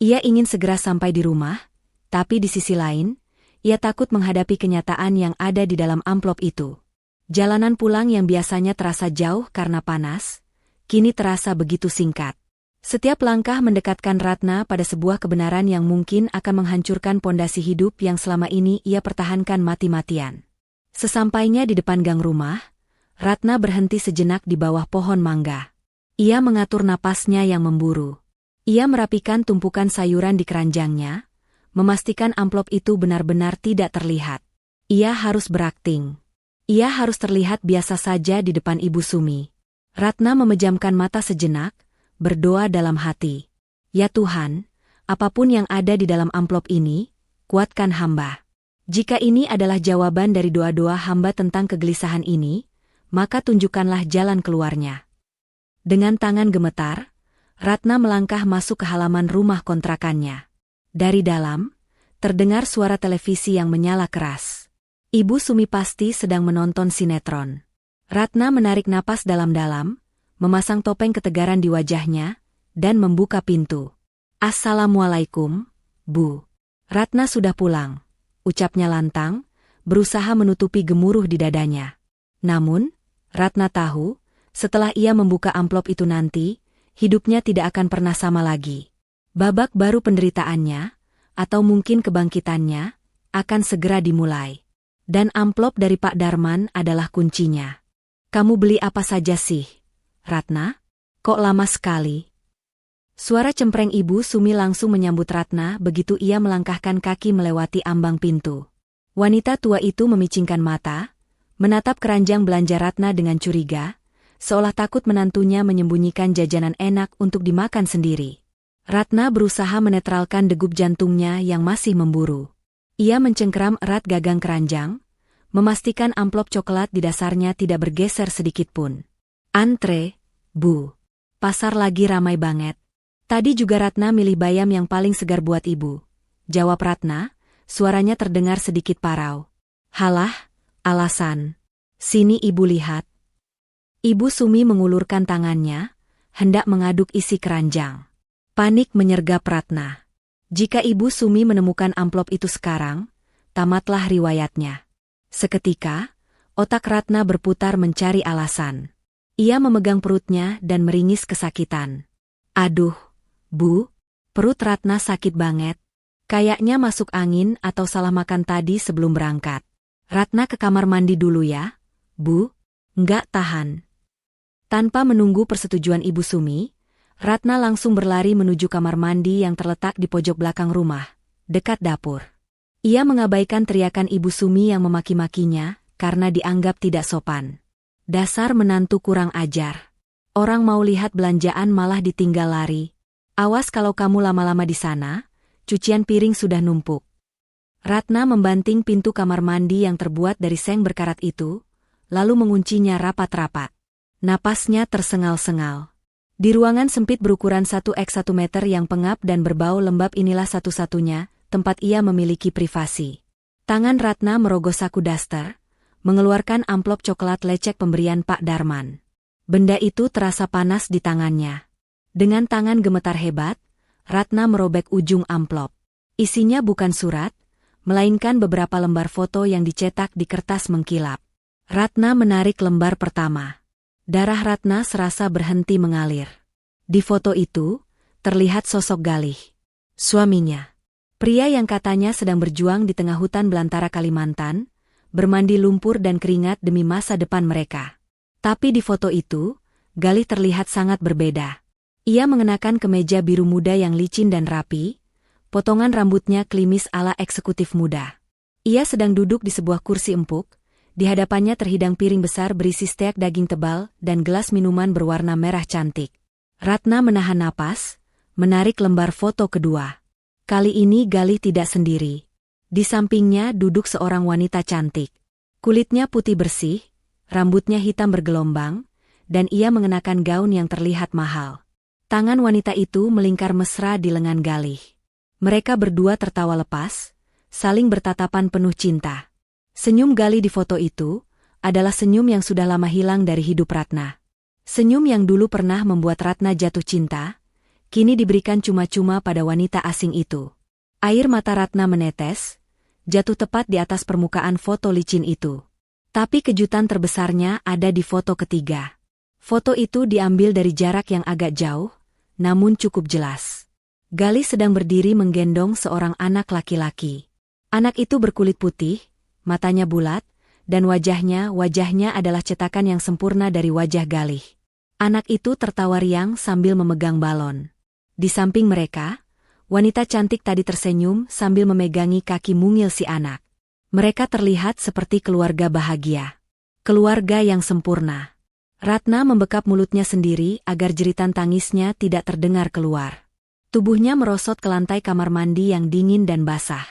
Ia ingin segera sampai di rumah, tapi di sisi lain, ia takut menghadapi kenyataan yang ada di dalam amplop itu. Jalanan pulang yang biasanya terasa jauh karena panas, kini terasa begitu singkat. Setiap langkah mendekatkan Ratna pada sebuah kebenaran yang mungkin akan menghancurkan pondasi hidup yang selama ini ia pertahankan mati-matian. Sesampainya di depan gang rumah, Ratna berhenti sejenak di bawah pohon mangga. Ia mengatur napasnya yang memburu. Ia merapikan tumpukan sayuran di keranjangnya, memastikan amplop itu benar-benar tidak terlihat. Ia harus berakting. Ia harus terlihat biasa saja di depan Ibu Sumi. Ratna memejamkan mata sejenak, berdoa dalam hati. Ya Tuhan, apapun yang ada di dalam amplop ini, kuatkan hamba. Jika ini adalah jawaban dari doa-doa hamba tentang kegelisahan ini, maka tunjukkanlah jalan keluarnya. Dengan tangan gemetar, Ratna melangkah masuk ke halaman rumah kontrakannya. Dari dalam, terdengar suara televisi yang menyala keras. Ibu Sumi pasti sedang menonton sinetron. Ratna menarik napas dalam-dalam, memasang topeng ketegaran di wajahnya, dan membuka pintu. Assalamualaikum, Bu. Ratna sudah pulang, ucapnya lantang, berusaha menutupi gemuruh di dadanya. Namun, Ratna tahu, setelah ia membuka amplop itu nanti, hidupnya tidak akan pernah sama lagi. Babak baru penderitaannya, atau mungkin kebangkitannya, akan segera dimulai. Dan amplop dari Pak Darman adalah kuncinya. Kamu beli apa saja sih, Ratna? Kok lama sekali? Suara cempreng Ibu Sumi langsung menyambut Ratna begitu ia melangkahkan kaki melewati ambang pintu. Wanita tua itu memicingkan mata, menatap keranjang belanja Ratna dengan curiga, seolah takut menantunya menyembunyikan jajanan enak untuk dimakan sendiri. Ratna berusaha menetralkan degup jantungnya yang masih memburu. Ia mencengkeram erat gagang keranjang, memastikan amplop coklat di dasarnya tidak bergeser sedikitpun. Antre, Bu. Pasar lagi ramai banget. Tadi juga Ratna milih bayam yang paling segar buat Ibu. Jawab Ratna, suaranya terdengar sedikit parau. Halah, alasan. Sini Ibu lihat. Ibu Sumi mengulurkan tangannya, hendak mengaduk isi keranjang. Panik menyergap Ratna. Jika Ibu Sumi menemukan amplop itu sekarang, tamatlah riwayatnya. Seketika, otak Ratna berputar mencari alasan. Ia memegang perutnya dan meringis kesakitan. Aduh, Bu, perut Ratna sakit banget. Kayaknya masuk angin atau salah makan tadi sebelum berangkat. Ratna ke kamar mandi dulu ya, Bu. Nggak tahan. Tanpa menunggu persetujuan Ibu Sumi, Ratna langsung berlari menuju kamar mandi yang terletak di pojok belakang rumah, dekat dapur. Ia mengabaikan teriakan Ibu Sumi yang memaki-makinya karena dianggap tidak sopan. Dasar menantu kurang ajar. Orang mau lihat belanjaan malah ditinggal lari. Awas kalau kamu lama-lama di sana, cucian piring sudah numpuk. Ratna membanting pintu kamar mandi yang terbuat dari seng berkarat itu, lalu menguncinya rapat-rapat. Napasnya tersengal-sengal. Di ruangan sempit berukuran 1x1 meter yang pengap dan berbau lembab inilah satu-satunya tempat ia memiliki privasi. Tangan Ratna merogoh saku daster, mengeluarkan amplop coklat lecek pemberian Pak Darman. Benda itu terasa panas di tangannya. Dengan tangan gemetar hebat, Ratna merobek ujung amplop. Isinya bukan surat, melainkan beberapa lembar foto yang dicetak di kertas mengkilap. Ratna menarik lembar pertama. Darah Ratna serasa berhenti mengalir. Di foto itu, terlihat sosok Galih. Suaminya. Pria yang katanya sedang berjuang di tengah hutan belantara Kalimantan, bermandi lumpur dan keringat demi masa depan mereka. Tapi di foto itu, Galih terlihat sangat berbeda. Ia mengenakan kemeja biru muda yang licin dan rapi, potongan rambutnya klimis ala eksekutif muda. Ia sedang duduk di sebuah kursi empuk, di hadapannya terhidang piring besar berisi steak daging tebal dan gelas minuman berwarna merah cantik. Ratna menahan napas, menarik lembar foto kedua. Kali ini Galih tidak sendiri. Di sampingnya duduk seorang wanita cantik. Kulitnya putih bersih, rambutnya hitam bergelombang, dan ia mengenakan gaun yang terlihat mahal. Tangan wanita itu melingkar mesra di lengan Galih. Mereka berdua tertawa lepas, saling bertatapan penuh cinta. Senyum Galih di foto itu adalah senyum yang sudah lama hilang dari hidup Ratna. Senyum yang dulu pernah membuat Ratna jatuh cinta, kini diberikan cuma-cuma pada wanita asing itu. Air mata Ratna menetes, jatuh tepat di atas permukaan foto licin itu. Tapi kejutan terbesarnya ada di foto ketiga. Foto itu diambil dari jarak yang agak jauh, namun cukup jelas. Galih sedang berdiri menggendong seorang anak laki-laki. Anak itu berkulit putih, matanya bulat, dan wajahnya adalah cetakan yang sempurna dari wajah Galih. Anak itu tertawa riang sambil memegang balon. Di samping mereka, wanita cantik tadi tersenyum sambil memegangi kaki mungil si anak. Mereka terlihat seperti keluarga bahagia. Keluarga yang sempurna. Ratna membekap mulutnya sendiri agar jeritan tangisnya tidak terdengar keluar. Tubuhnya merosot ke lantai kamar mandi yang dingin dan basah.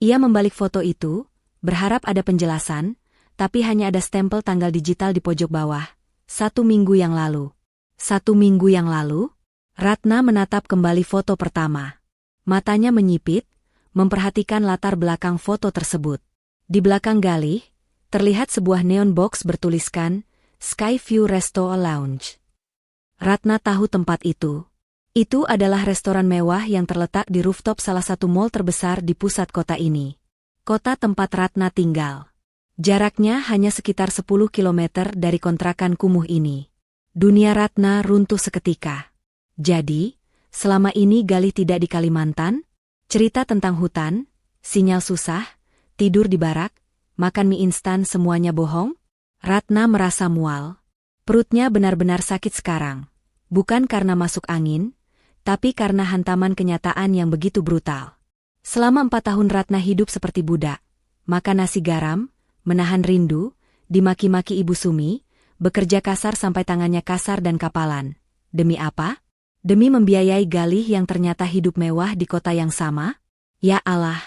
Ia membalik foto itu, berharap ada penjelasan, tapi hanya ada stempel tanggal digital di pojok bawah. 1 minggu yang lalu. 1 minggu yang lalu? Ratna menatap kembali foto pertama. Matanya menyipit, memperhatikan latar belakang foto tersebut. Di belakang Galih, terlihat sebuah neon box bertuliskan, Skyview Resto Lounge. Ratna tahu tempat itu. Itu adalah restoran mewah yang terletak di rooftop salah satu mall terbesar di pusat kota ini. Kota tempat Ratna tinggal. Jaraknya hanya sekitar 10 kilometer dari kontrakan kumuh ini. Dunia Ratna runtuh seketika. Jadi, selama ini Galih tidak di Kalimantan? Cerita tentang hutan, sinyal susah, tidur di barak, makan mie instan semuanya bohong? Ratna merasa mual. Perutnya benar-benar sakit sekarang. Bukan karena masuk angin, tapi karena hantaman kenyataan yang begitu brutal. Selama 4 tahun Ratna hidup seperti budak. Makan nasi garam, menahan rindu, dimaki-maki Ibu Sumi, bekerja kasar sampai tangannya kasar dan kapalan. Demi apa? Demi membiayai Galih yang ternyata hidup mewah di kota yang sama? Ya Allah!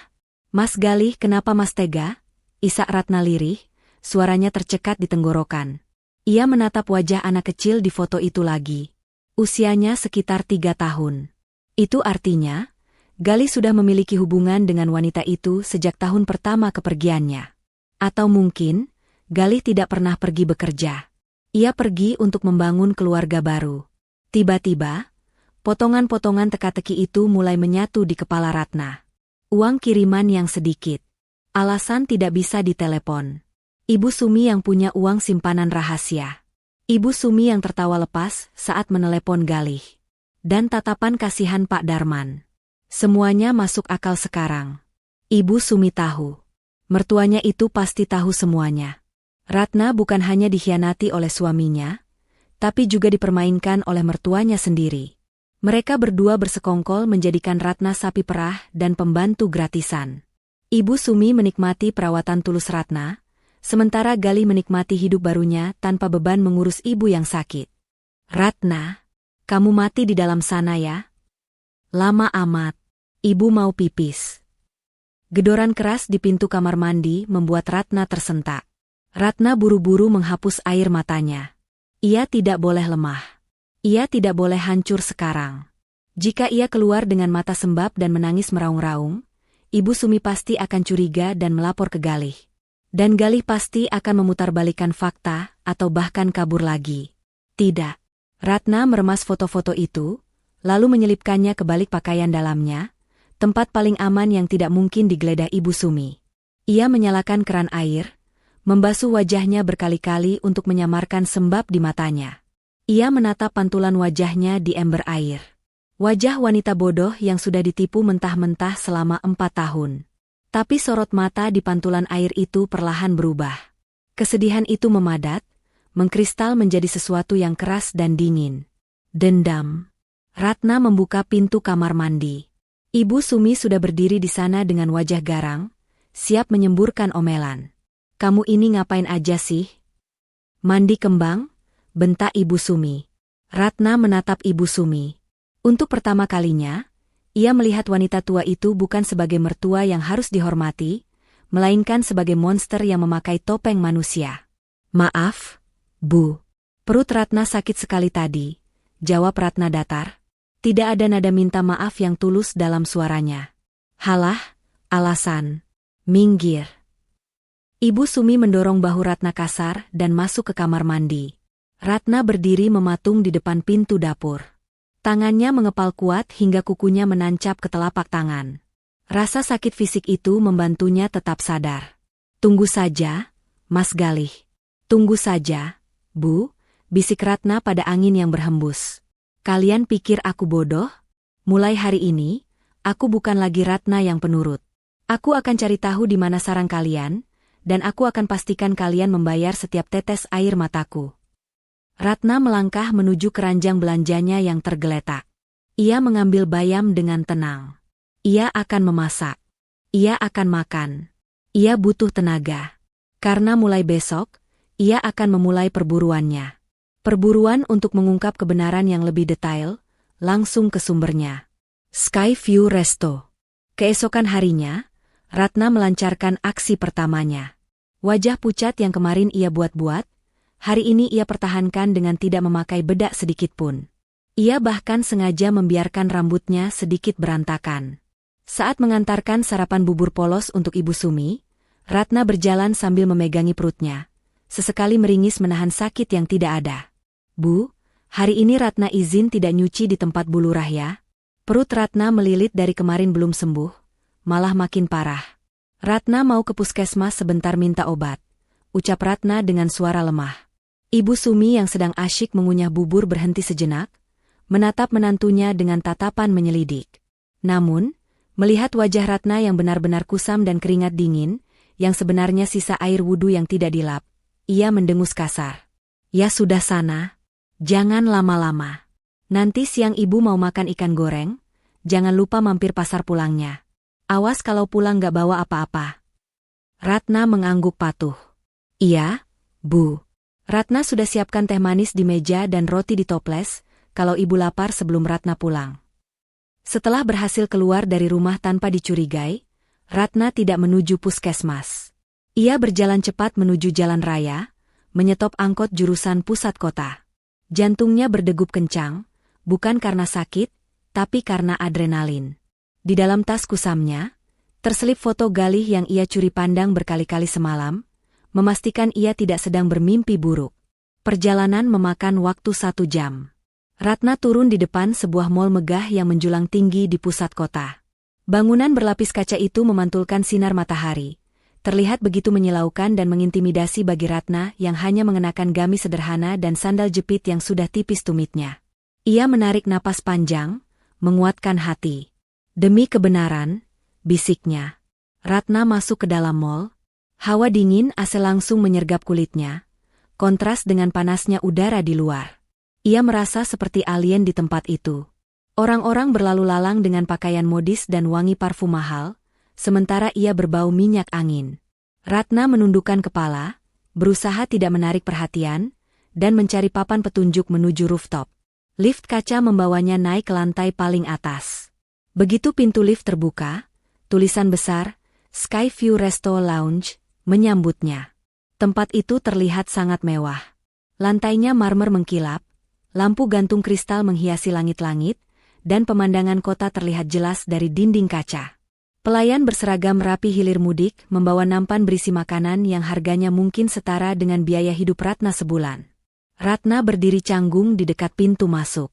Mas Galih, kenapa Mas tega? Isak Ratna lirih, suaranya tercekat di tenggorokan. Ia menatap wajah anak kecil di foto itu lagi. Usianya sekitar 3 tahun. Itu artinya, Galih sudah memiliki hubungan dengan wanita itu sejak tahun pertama kepergiannya. Atau mungkin, Galih tidak pernah pergi bekerja. Ia pergi untuk membangun keluarga baru. Tiba-tiba, potongan-potongan teka-teki itu mulai menyatu di kepala Ratna. Uang kiriman yang sedikit. Alasan tidak bisa ditelepon. Ibu Sumi yang punya uang simpanan rahasia. Ibu Sumi yang tertawa lepas saat menelepon Galih. Dan tatapan kasihan Pak Darman. Semuanya masuk akal sekarang. Ibu Sumi tahu. Mertuanya itu pasti tahu semuanya. Ratna bukan hanya dikhianati oleh suaminya, tapi juga dipermainkan oleh mertuanya sendiri. Mereka berdua bersekongkol menjadikan Ratna sapi perah dan pembantu gratisan. Ibu Sumi menikmati perawatan tulus Ratna, sementara Galih menikmati hidup barunya tanpa beban mengurus ibu yang sakit. Ratna, kamu mati di dalam sana ya? Lama amat. Ibu mau pipis. Gedoran keras di pintu kamar mandi membuat Ratna tersentak. Ratna buru-buru menghapus air matanya. Ia tidak boleh lemah. Ia tidak boleh hancur sekarang. Jika ia keluar dengan mata sembab dan menangis meraung-raung, Ibu Sumi pasti akan curiga dan melapor ke Galih. Dan Galih pasti akan memutarbalikkan fakta atau bahkan kabur lagi. Tidak. Ratna meremas foto-foto itu, lalu menyelipkannya ke balik pakaian dalamnya, tempat paling aman yang tidak mungkin digeledah Ibu Sumi. Ia menyalakan keran air, membasuh wajahnya berkali-kali untuk menyamarkan sembab di matanya. Ia menatap pantulan wajahnya di ember air. Wajah wanita bodoh yang sudah ditipu mentah-mentah selama 4 tahun. Tapi sorot mata di pantulan air itu perlahan berubah. Kesedihan itu memadat, mengkristal menjadi sesuatu yang keras dan dingin. Dendam. Ratna membuka pintu kamar mandi. Ibu Sumi sudah berdiri di sana dengan wajah garang, siap menyemburkan omelan. Kamu ini ngapain aja sih? Mandi kembang? Bentak Ibu Sumi. Ratna menatap Ibu Sumi. Untuk pertama kalinya, ia melihat wanita tua itu bukan sebagai mertua yang harus dihormati, melainkan sebagai monster yang memakai topeng manusia. Maaf, Bu. Perut Ratna sakit sekali tadi, jawab Ratna datar. Tidak ada nada minta maaf yang tulus dalam suaranya. Halah, alasan. Minggir. Ibu Sumi mendorong bahu Ratna kasar dan masuk ke kamar mandi. Ratna berdiri mematung di depan pintu dapur. Tangannya mengepal kuat hingga kukunya menancap ke telapak tangan. Rasa sakit fisik itu membantunya tetap sadar. Tunggu saja, Mas Galih. Tunggu saja, Bu, bisik Ratna pada angin yang berhembus. Kalian pikir aku bodoh? Mulai hari ini, aku bukan lagi Ratna yang penurut. Aku akan cari tahu di mana sarang kalian, dan aku akan pastikan kalian membayar setiap tetes air mataku. Ratna melangkah menuju keranjang belanjanya yang tergeletak. Ia mengambil bayam dengan tenang. Ia akan memasak. Ia akan makan. Ia butuh tenaga. Karena mulai besok, ia akan memulai perburuannya. Perburuan untuk mengungkap kebenaran yang lebih detail, langsung ke sumbernya. Skyview Resto. Keesokan harinya, Ratna melancarkan aksi pertamanya. Wajah pucat yang kemarin ia buat-buat, hari ini ia pertahankan dengan tidak memakai bedak sedikitpun. Ia bahkan sengaja membiarkan rambutnya sedikit berantakan. Saat mengantarkan sarapan bubur polos untuk Ibu Sumi, Ratna berjalan sambil memegangi perutnya. Sesekali meringis menahan sakit yang tidak ada. Bu, hari ini Ratna izin tidak nyuci di tempat Bu Lurah ya. Perut Ratna melilit dari kemarin belum sembuh, malah makin parah. Ratna mau ke puskesmas sebentar minta obat, ucap Ratna dengan suara lemah. Ibu Sumi yang sedang asyik mengunyah bubur berhenti sejenak, menatap menantunya dengan tatapan menyelidik. Namun, melihat wajah Ratna yang benar-benar kusam dan keringat dingin, yang sebenarnya sisa air wudhu yang tidak dilap, ia mendengus kasar. Ya sudah sana, jangan lama-lama. Nanti siang ibu mau makan ikan goreng, jangan lupa mampir pasar pulangnya. Awas kalau pulang gak bawa apa-apa. Ratna mengangguk patuh. Iya, Bu. Ratna sudah siapkan teh manis di meja dan roti di toples, kalau ibu lapar sebelum Ratna pulang. Setelah berhasil keluar dari rumah tanpa dicurigai, Ratna tidak menuju puskesmas. Ia berjalan cepat menuju jalan raya, menyetop angkot jurusan pusat kota. Jantungnya berdegup kencang, bukan karena sakit, tapi karena adrenalin. Di dalam tas kusamnya, terselip foto Galih yang ia curi pandang berkali-kali semalam, memastikan ia tidak sedang bermimpi buruk. Perjalanan memakan waktu 1 jam. Ratna turun di depan sebuah mal megah yang menjulang tinggi di pusat kota. Bangunan berlapis kaca itu memantulkan sinar matahari. Terlihat begitu menyilaukan dan mengintimidasi bagi Ratna yang hanya mengenakan gamis sederhana dan sandal jepit yang sudah tipis tumitnya. Ia menarik napas panjang, menguatkan hati. Demi kebenaran, bisiknya. Ratna masuk ke dalam mal. Hawa dingin AC langsung menyergap kulitnya, kontras dengan panasnya udara di luar. Ia merasa seperti alien di tempat itu. Orang-orang berlalu lalang dengan pakaian modis dan wangi parfum mahal, sementara ia berbau minyak angin. Ratna menundukkan kepala, berusaha tidak menarik perhatian, dan mencari papan petunjuk menuju rooftop. Lift kaca membawanya naik ke lantai paling atas. Begitu pintu lift terbuka, tulisan besar, Skyview Resto Lounge, menyambutnya. Tempat itu terlihat sangat mewah. Lantainya marmer mengkilap, lampu gantung kristal menghiasi langit-langit, dan pemandangan kota terlihat jelas dari dinding kaca. Pelayan berseragam rapi hilir mudik membawa nampan berisi makanan yang harganya mungkin setara dengan biaya hidup Ratna sebulan. Ratna berdiri canggung di dekat pintu masuk.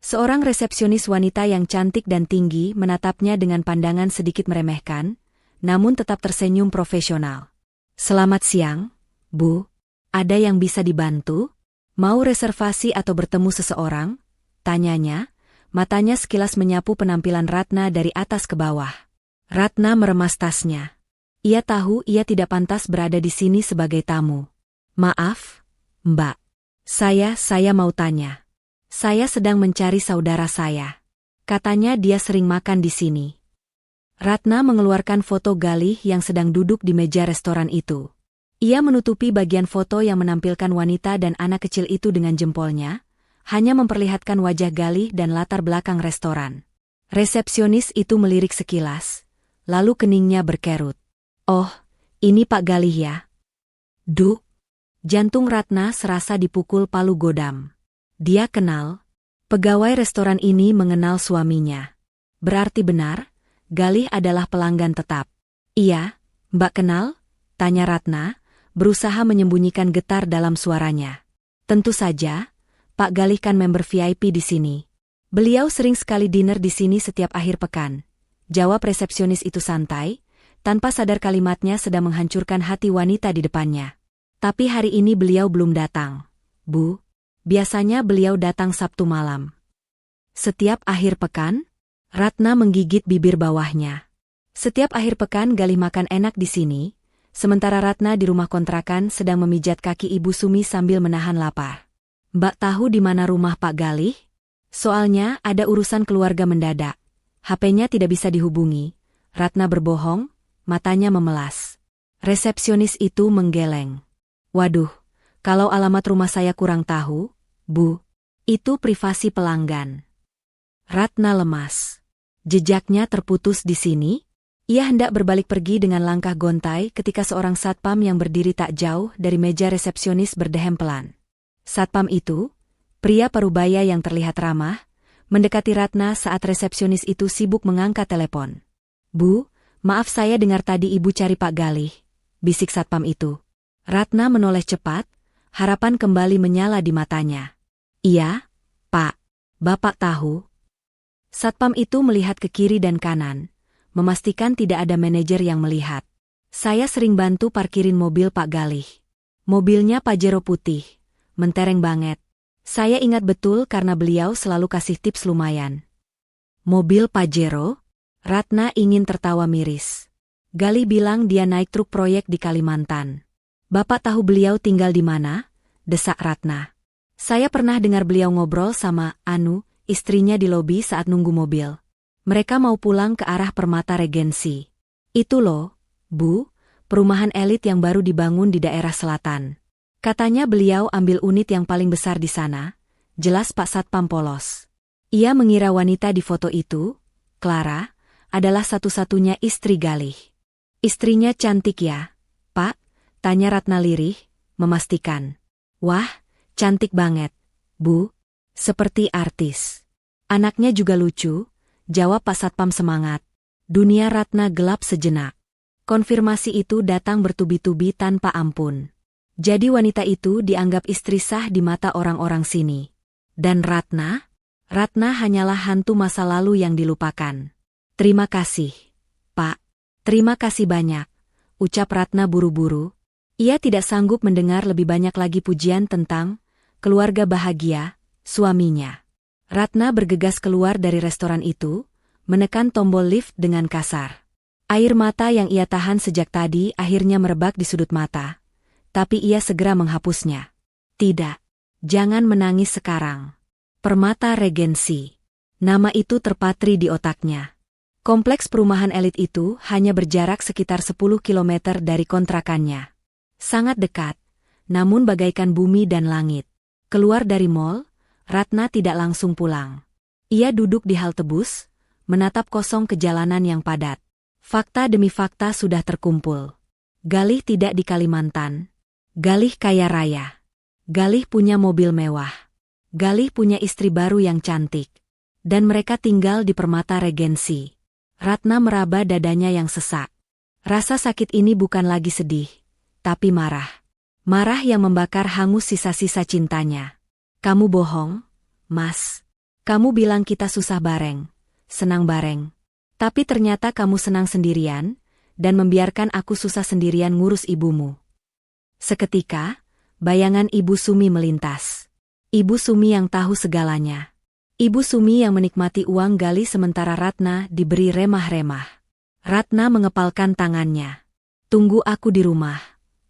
Seorang resepsionis wanita yang cantik dan tinggi menatapnya dengan pandangan sedikit meremehkan, namun tetap tersenyum profesional. Selamat siang, Bu. Ada yang bisa dibantu? Mau reservasi atau bertemu seseorang? Tanyanya, matanya sekilas menyapu penampilan Ratna dari atas ke bawah. Ratna meremas tasnya. Ia tahu ia tidak pantas berada di sini sebagai tamu. Maaf, Mbak. Saya mau tanya. Saya sedang mencari saudara saya. Katanya dia sering makan di sini. Ratna mengeluarkan foto Galih yang sedang duduk di meja restoran itu. Ia menutupi bagian foto yang menampilkan wanita dan anak kecil itu dengan jempolnya, hanya memperlihatkan wajah Galih dan latar belakang restoran. Resepsionis itu melirik sekilas, lalu keningnya berkerut. Oh, ini Pak Galih ya? Duh! Jantung Ratna serasa dipukul palu godam. Dia kenal. Pegawai restoran ini mengenal suaminya. Berarti benar, Galih adalah pelanggan tetap. Iya, Mbak kenal? Tanya Ratna, berusaha menyembunyikan getar dalam suaranya. Tentu saja, Pak Galih kan member VIP di sini. Beliau sering sekali dinner di sini setiap akhir pekan. Jawab resepsionis itu santai, tanpa sadar kalimatnya sedang menghancurkan hati wanita di depannya. Tapi hari ini beliau belum datang, Bu. Biasanya beliau datang Sabtu malam. Setiap akhir pekan? Ratna menggigit bibir bawahnya. Setiap akhir pekan Galih makan enak di sini, sementara Ratna di rumah kontrakan sedang memijat kaki Ibu Sumi sambil menahan lapar. Mbak tahu di mana rumah Pak Galih? Soalnya ada urusan keluarga mendadak. HP-nya tidak bisa dihubungi. Ratna berbohong, matanya memelas. Resepsionis itu menggeleng. Waduh, kalau alamat rumah saya kurang tahu, Bu. Itu privasi pelanggan. Ratna lemas. Jejaknya terputus di sini. Ia hendak berbalik pergi dengan langkah gontai ketika seorang satpam yang berdiri tak jauh dari meja resepsionis berdehem pelan. Satpam itu, pria parubaya yang terlihat ramah, mendekati Ratna saat resepsionis itu sibuk mengangkat telepon. Bu, maaf saya dengar tadi ibu cari Pak Galih, bisik satpam itu. Ratna menoleh cepat, harapan kembali menyala di matanya. Iya, Pak, Bapak tahu. Satpam itu melihat ke kiri dan kanan, memastikan tidak ada manajer yang melihat. Saya sering bantu parkirin mobil Pak Galih. Mobilnya Pajero putih, mentereng banget. Saya ingat betul karena beliau selalu kasih tips lumayan. Mobil Pajero? Ratna ingin tertawa miris. Galih bilang dia naik truk proyek di Kalimantan. Bapak tahu beliau tinggal di mana? Desak Ratna. Saya pernah dengar beliau ngobrol sama istrinya di lobi saat nunggu mobil. Mereka mau pulang ke arah Permata Regensi. Itu loh, Bu, perumahan elit yang baru dibangun di daerah selatan. Katanya beliau ambil unit yang paling besar di sana, jelas Pak Satpam polos. Ia mengira wanita di foto itu, Clara, adalah satu-satunya istri Galih. Istrinya cantik ya, Pak? Tanya Ratna lirih, memastikan. Wah, cantik banget, Bu. Seperti artis. Anaknya juga lucu. Jawab Pak Satpam semangat. Dunia Ratna gelap sejenak. Konfirmasi itu datang bertubi-tubi tanpa ampun. Jadi wanita itu dianggap istri sah di mata orang-orang sini. Dan Ratna? Ratna hanyalah hantu masa lalu yang dilupakan. Terima kasih, Pak. Terima kasih banyak, ucap Ratna buru-buru. Ia tidak sanggup mendengar lebih banyak lagi pujian tentang keluarga bahagia, suaminya. Ratna bergegas keluar dari restoran itu, menekan tombol lift dengan kasar. Air mata yang ia tahan sejak tadi akhirnya merebak di sudut mata, tapi ia segera menghapusnya. Tidak, jangan menangis sekarang. Permata Regensi. Nama itu terpatri di otaknya. Kompleks perumahan elit itu hanya berjarak sekitar 10 km dari kontrakannya. Sangat dekat, namun bagaikan bumi dan langit. Keluar dari mall, Ratna tidak langsung pulang. Ia duduk di halte bus, menatap kosong ke jalanan yang padat. Fakta demi fakta sudah terkumpul. Galih tidak di Kalimantan. Galih kaya raya. Galih punya mobil mewah. Galih punya istri baru yang cantik. Dan mereka tinggal di Permata Regensi. Ratna meraba dadanya yang sesak. Rasa sakit ini bukan lagi sedih, tapi marah. Marah yang membakar hangus sisa-sisa cintanya. Kamu bohong, Mas. Kamu bilang kita susah bareng, senang bareng. Tapi ternyata kamu senang sendirian, dan membiarkan aku susah sendirian ngurus ibumu. Seketika, bayangan Ibu Sumi melintas. Ibu Sumi yang tahu segalanya. Ibu Sumi yang menikmati uang Galih sementara Ratna diberi remah-remah. Ratna mengepalkan tangannya. Tunggu aku di rumah,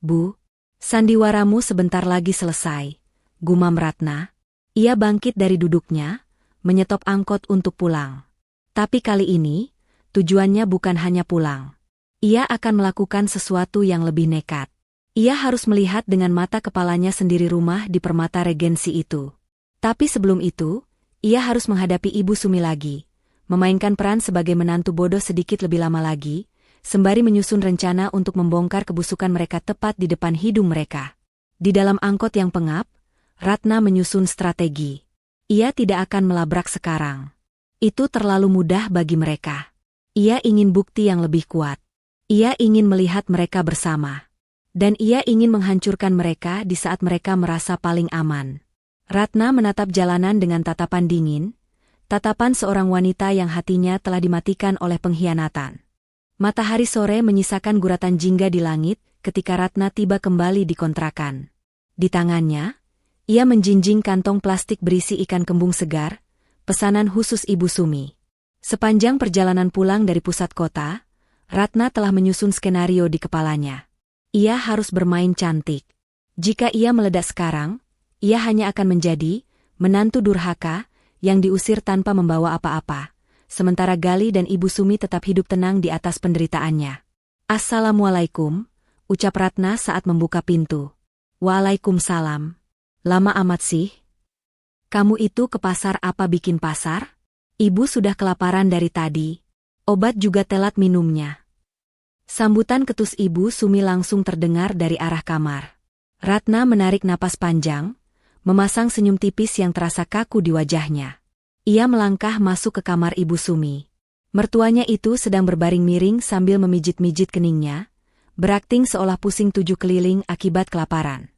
Bu. Sandiwaramu sebentar lagi selesai. Gumam Ratna. Ia bangkit dari duduknya, menyetop angkot untuk pulang. Tapi kali ini, tujuannya bukan hanya pulang. Ia akan melakukan sesuatu yang lebih nekat. Ia harus melihat dengan mata kepalanya sendiri rumah di Permata Regensi itu. Tapi sebelum itu, ia harus menghadapi Ibu Sumi lagi, memainkan peran sebagai menantu bodoh sedikit lebih lama lagi, sembari menyusun rencana untuk membongkar kebusukan mereka tepat di depan hidung mereka. Di dalam angkot yang pengap, Ratna menyusun strategi. Ia tidak akan melabrak sekarang. Itu terlalu mudah bagi mereka. Ia ingin bukti yang lebih kuat. Ia ingin melihat mereka bersama. Dan ia ingin menghancurkan mereka di saat mereka merasa paling aman. Ratna menatap jalanan dengan tatapan dingin, tatapan seorang wanita yang hatinya telah dimatikan oleh pengkhianatan. Matahari sore menyisakan guratan jingga di langit ketika Ratna tiba kembali di kontrakan. Di tangannya, ia menjinjing kantong plastik berisi ikan kembung segar, pesanan khusus Ibu Sumi. Sepanjang perjalanan pulang dari pusat kota, Ratna telah menyusun skenario di kepalanya. Ia harus bermain cantik. Jika ia meledak sekarang, Ia hanya akan menjadi menantu durhaka yang diusir tanpa membawa apa-apa. Sementara Gali dan Ibu Sumi tetap hidup tenang di atas penderitaannya. "Assalamualaikum," ucap Ratna saat membuka pintu. "Waalaikumsalam. Lama amat sih. Kamu itu ke pasar apa bikin pasar? Ibu sudah kelaparan dari tadi. Obat juga telat minumnya." Sambutan ketus Ibu Sumi langsung terdengar dari arah kamar. Ratna menarik napas panjang, memasang senyum tipis yang terasa kaku di wajahnya. Ia melangkah masuk ke kamar Ibu Sumi. Mertuanya itu sedang berbaring miring sambil memijit-mijit keningnya, berakting seolah pusing 7 keliling akibat kelaparan.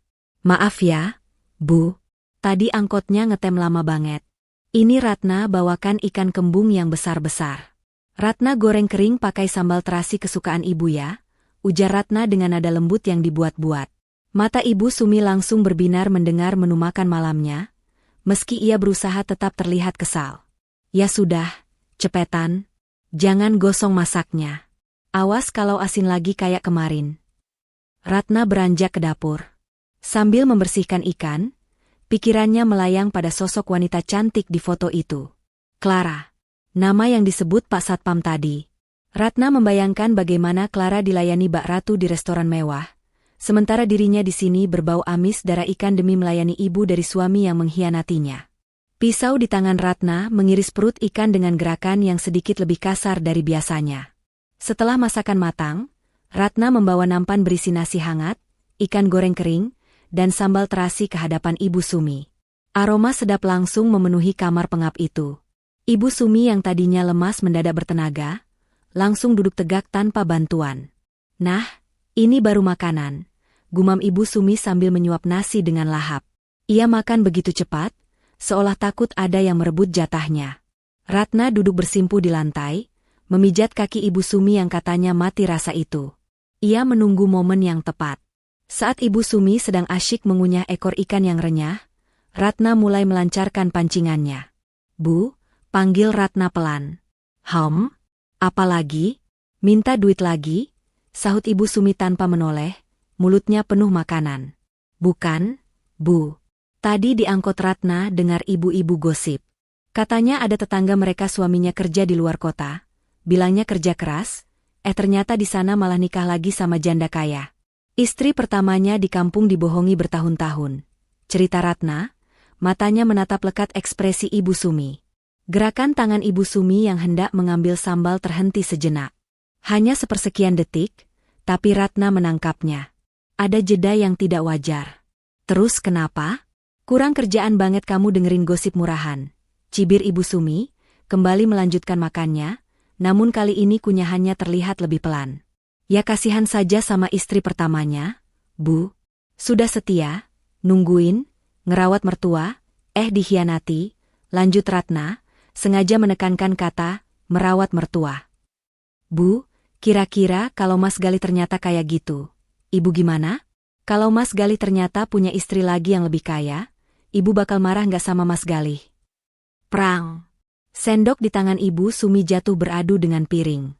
"Maaf ya, Bu. Tadi angkotnya ngetem lama banget. Ini Ratna bawakan ikan kembung yang besar-besar. Ratna goreng kering pakai sambal terasi kesukaan ibu ya," ujar Ratna dengan nada lembut yang dibuat-buat. Mata Ibu Sumi langsung berbinar mendengar menu makan malamnya, meski ia berusaha tetap terlihat kesal. "Ya sudah, cepetan. Jangan gosong masaknya. Awas kalau asin lagi kayak kemarin." Ratna beranjak ke dapur. Sambil membersihkan ikan, pikirannya melayang pada sosok wanita cantik di foto itu. Clara. Nama yang disebut Pak Satpam tadi. Ratna membayangkan bagaimana Clara dilayani Mbak Ratu di restoran mewah, sementara dirinya di sini berbau amis darah ikan demi melayani ibu dari suami yang mengkhianatinya. Pisau di tangan Ratna mengiris perut ikan dengan gerakan yang sedikit lebih kasar dari biasanya. Setelah masakan matang, Ratna membawa nampan berisi nasi hangat, ikan goreng kering, dan sambal terasi ke hadapan Ibu Sumi. Aroma sedap langsung memenuhi kamar pengap itu. Ibu Sumi yang tadinya lemas mendadak bertenaga, langsung duduk tegak tanpa bantuan. "Nah, ini baru makanan," gumam Ibu Sumi sambil menyuap nasi dengan lahap. Ia makan begitu cepat, seolah takut ada yang merebut jatahnya. Ratna duduk bersimpu di lantai, memijat kaki Ibu Sumi yang katanya mati rasa itu. Ia menunggu momen yang tepat. Saat Ibu Sumi sedang asyik mengunyah ekor ikan yang renyah, Ratna mulai melancarkan pancingannya. "Bu," panggil Ratna pelan. Apa lagi? Minta duit lagi?" sahut Ibu Sumi tanpa menoleh, mulutnya penuh makanan. "Bukan, Bu. Tadi di angkot Ratna dengar ibu-ibu gosip. Katanya ada tetangga mereka suaminya kerja di luar kota, bilangnya kerja keras, ternyata di sana malah nikah lagi sama janda kaya. Istri pertamanya di kampung dibohongi bertahun-tahun." Cerita Ratna, matanya menatap lekat ekspresi Ibu Sumi. Gerakan tangan Ibu Sumi yang hendak mengambil sambal terhenti sejenak. Hanya sepersekian detik, tapi Ratna menangkapnya. Ada jeda yang tidak wajar. "Terus kenapa? Kurang kerjaan banget kamu dengerin gosip murahan," cibir Ibu Sumi, kembali melanjutkan makannya, namun kali ini kunyahannya terlihat lebih pelan. "Ya kasihan saja sama istri pertamanya, Bu. Sudah setia, nungguin, ngerawat mertua, dikhianati," lanjut Ratna, sengaja menekankan kata, merawat mertua. "Bu, kira-kira kalau Mas Gali ternyata kayak gitu, Ibu gimana? Kalau Mas Gali ternyata punya istri lagi yang lebih kaya, Ibu bakal marah nggak sama Mas Gali?" Prang! Sendok di tangan Ibu Sumi jatuh beradu dengan piring.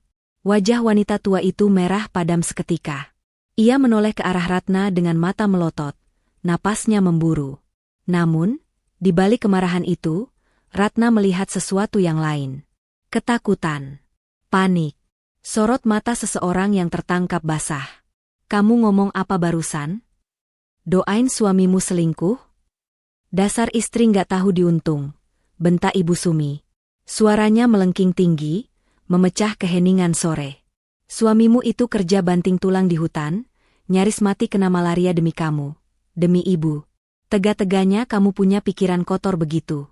Wajah wanita tua itu merah padam seketika. Ia menoleh ke arah Ratna dengan mata melotot, napasnya memburu. Namun, di balik kemarahan itu, Ratna melihat sesuatu yang lain. Ketakutan. Panik. Sorot mata seseorang yang tertangkap basah. "Kamu ngomong apa barusan? Doain suamimu selingkuh? Dasar istri nggak tahu diuntung," bentak Ibu Sumi. Suaranya melengking tinggi, memecah keheningan sore. "Suamimu itu kerja banting tulang di hutan, nyaris mati kena malaria demi kamu, demi ibu. Tega-teganya kamu punya pikiran kotor begitu."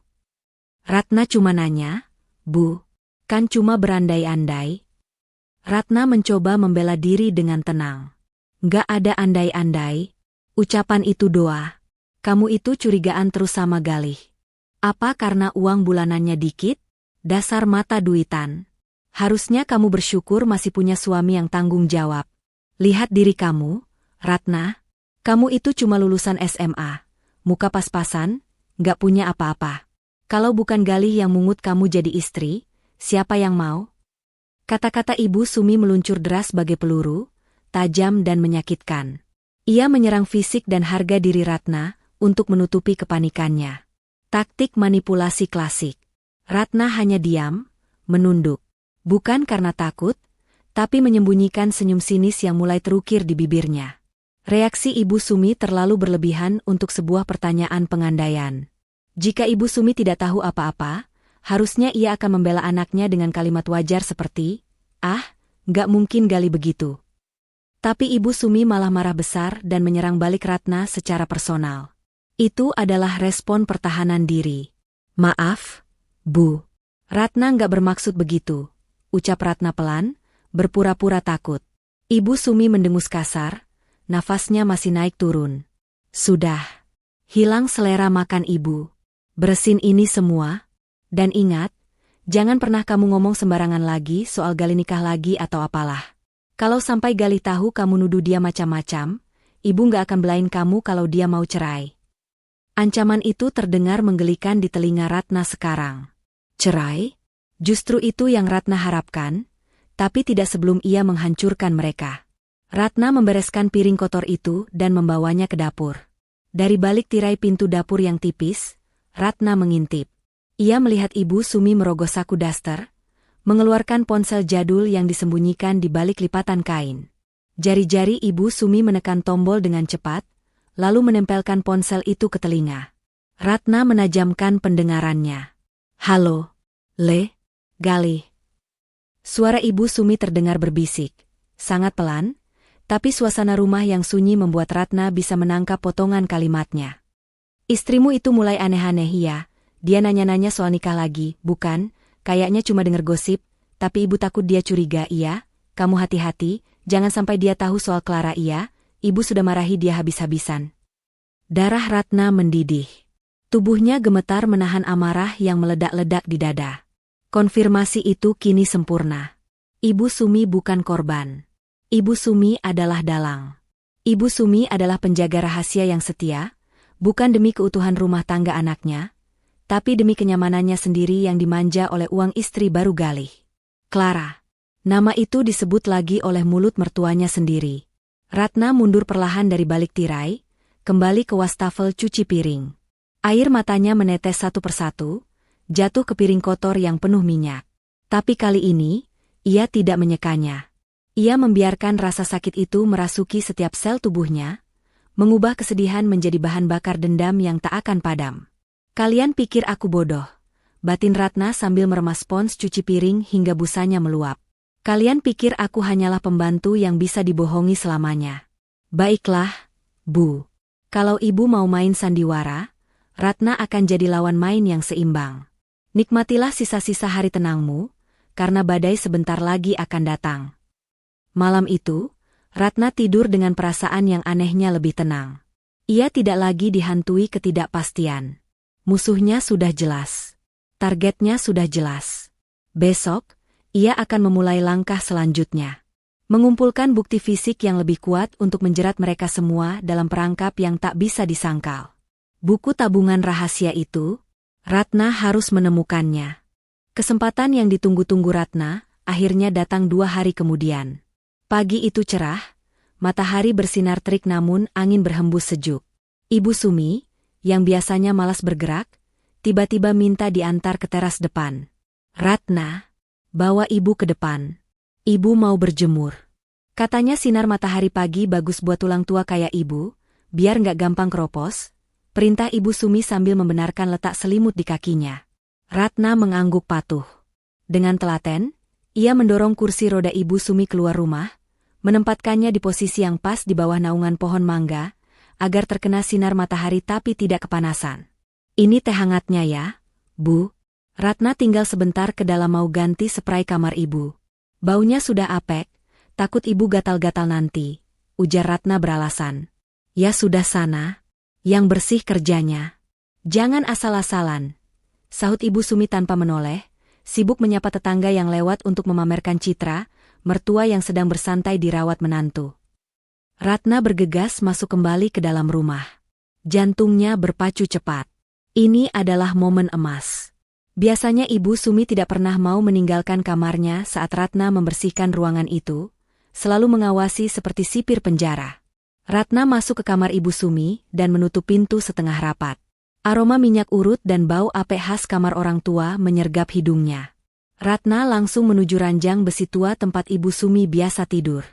Ratna cuma nanya, "Bu, kan cuma berandai-andai." Ratna mencoba membela diri dengan tenang. "Nggak ada andai-andai. Ucapan itu doa. Kamu itu curigaan terus sama Galih. Apa karena uang bulanannya dikit? Dasar mata duitan. Harusnya kamu bersyukur masih punya suami yang tanggung jawab. Lihat diri kamu, Ratna. Kamu itu cuma lulusan SMA. Muka pas-pasan, nggak punya apa-apa. Kalau bukan Galih yang mungut kamu jadi istri, siapa yang mau?" Kata-kata Ibu Sumi meluncur deras bagai peluru, tajam dan menyakitkan. Ia menyerang fisik dan harga diri Ratna, untuk menutupi kepanikannya. Taktik manipulasi klasik. Ratna hanya diam, menunduk. Bukan karena takut, tapi menyembunyikan senyum sinis yang mulai terukir di bibirnya. Reaksi Ibu Sumi terlalu berlebihan untuk sebuah pertanyaan pengandaian. Jika Ibu Sumi tidak tahu apa-apa, harusnya ia akan membela anaknya dengan kalimat wajar seperti, "Ah, nggak mungkin Gali begitu." Tapi Ibu Sumi malah marah besar dan menyerang balik Ratna secara personal. Itu adalah respon pertahanan diri. "Maaf, Bu. Ratna nggak bermaksud begitu," ucap Ratna pelan, berpura-pura takut. Ibu Sumi mendengus kasar, nafasnya masih naik turun. "Sudah. Hilang selera makan Ibu. Beresin ini semua. Dan ingat, jangan pernah kamu ngomong sembarangan lagi soal Gali nikah lagi atau apalah. Kalau sampai Gali tahu kamu nuduh dia macam-macam, Ibu nggak akan belain kamu kalau dia mau cerai." Ancaman itu terdengar menggelikan di telinga Ratna sekarang. Cerai? Justru itu yang Ratna harapkan, tapi tidak sebelum ia menghancurkan mereka. Ratna membereskan piring kotor itu dan membawanya ke dapur. Dari balik tirai pintu dapur yang tipis, Ratna mengintip. Ia melihat Ibu Sumi merogoh saku daster, mengeluarkan ponsel jadul yang disembunyikan di balik lipatan kain. Jari-jari Ibu Sumi menekan tombol dengan cepat, lalu menempelkan ponsel itu ke telinga. Ratna menajamkan pendengarannya. "Halo, Gali." Suara Ibu Sumi terdengar berbisik, sangat pelan, tapi suasana rumah yang sunyi membuat Ratna bisa menangkap potongan kalimatnya. "Istrimu itu mulai aneh-aneh ya, dia nanya-nanya soal nikah lagi, bukan? Kayaknya cuma denger gosip, tapi Ibu takut dia curiga, iya? Kamu hati-hati, jangan sampai dia tahu soal Clara, iya? Ibu sudah marahi dia habis-habisan." Darah Ratna mendidih. Tubuhnya gemetar menahan amarah yang meledak-ledak di dada. Konfirmasi itu kini sempurna. Ibu Sumi bukan korban. Ibu Sumi adalah dalang. Ibu Sumi adalah penjaga rahasia yang setia, bukan demi keutuhan rumah tangga anaknya, tapi demi kenyamanannya sendiri yang dimanja oleh uang istri baru Galih. Clara. Nama itu disebut lagi oleh mulut mertuanya sendiri. Ratna mundur perlahan dari balik tirai, kembali ke wastafel cuci piring. Air matanya menetes satu persatu, jatuh ke piring kotor yang penuh minyak. Tapi kali ini, ia tidak menyekanya. Ia membiarkan rasa sakit itu merasuki setiap sel tubuhnya, mengubah kesedihan menjadi bahan bakar dendam yang tak akan padam. "Kalian pikir aku bodoh?" batin Ratna sambil meremas spons cuci piring hingga busanya meluap. "Kalian pikir aku hanyalah pembantu yang bisa dibohongi selamanya? Baiklah, Bu. Kalau Ibu mau main sandiwara, Ratna akan jadi lawan main yang seimbang. Nikmatilah sisa-sisa hari tenangmu, karena badai sebentar lagi akan datang." Malam itu, Ratna tidur dengan perasaan yang anehnya lebih tenang. Ia tidak lagi dihantui ketidakpastian. Musuhnya sudah jelas. Targetnya sudah jelas. Besok, ia akan memulai langkah selanjutnya. Mengumpulkan bukti fisik yang lebih kuat untuk menjerat mereka semua dalam perangkap yang tak bisa disangkal. Buku tabungan rahasia itu, Ratna harus menemukannya. Kesempatan yang ditunggu-tunggu Ratna, akhirnya datang 2 hari kemudian. Pagi itu cerah, matahari bersinar terik namun angin berhembus sejuk. Ibu Sumi, yang biasanya malas bergerak, tiba-tiba minta diantar ke teras depan. "Ratna, bawa Ibu ke depan. Ibu mau berjemur." Katanya sinar matahari pagi bagus buat tulang tua kayak Ibu, biar nggak gampang keropos. Perintah Ibu Sumi sambil membenarkan letak selimut di kakinya. Ratna mengangguk patuh. Dengan telaten, ia mendorong kursi roda Ibu Sumi keluar rumah, menempatkannya di posisi yang pas di bawah naungan pohon mangga, agar terkena sinar matahari tapi tidak kepanasan. "Ini teh hangatnya ya, Bu." Ratna tinggal sebentar ke dalam mau ganti spray kamar Ibu. "Baunya sudah apek, takut Ibu gatal-gatal nanti," ujar Ratna beralasan. "Ya sudah sana, yang bersih kerjanya. Jangan asal-asalan," sahut Ibu Sumi tanpa menoleh, sibuk menyapa tetangga yang lewat untuk memamerkan citra, mertua yang sedang bersantai dirawat menantu. Ratna bergegas masuk kembali ke dalam rumah. Jantungnya berpacu cepat. Ini adalah momen emas. Biasanya Ibu Sumi tidak pernah mau meninggalkan kamarnya saat Ratna membersihkan ruangan itu, selalu mengawasi seperti sipir penjara. Ratna masuk ke kamar Ibu Sumi dan menutup pintu setengah rapat. Aroma minyak urut dan bau apek khas kamar orang tua menyergap hidungnya. Ratna langsung menuju ranjang besi tua tempat Ibu Sumi biasa tidur.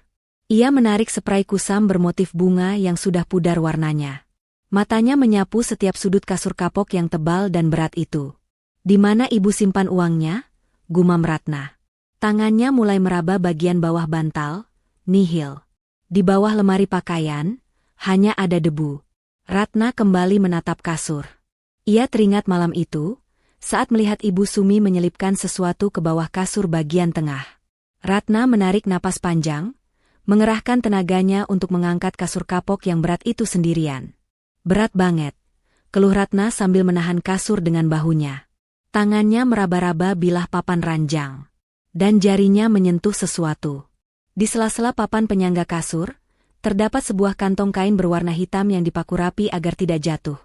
Ia menarik spray kusam bermotif bunga yang sudah pudar warnanya. Matanya menyapu setiap sudut kasur kapok yang tebal dan berat itu. "Di mana Ibu simpan uangnya?" gumam Ratna. Tangannya mulai meraba bagian bawah bantal, nihil. Di bawah lemari pakaian, hanya ada debu. Ratna kembali menatap kasur. Ia teringat malam itu, saat melihat Ibu Sumi menyelipkan sesuatu ke bawah kasur bagian tengah. Ratna menarik napas panjang, mengerahkan tenaganya untuk mengangkat kasur kapok yang berat itu sendirian. "Berat banget," keluh Ratna sambil menahan kasur dengan bahunya. Tangannya meraba-raba bilah papan ranjang, dan jarinya menyentuh sesuatu. Di sela-sela papan penyangga kasur, terdapat sebuah kantong kain berwarna hitam yang dipaku rapi agar tidak jatuh.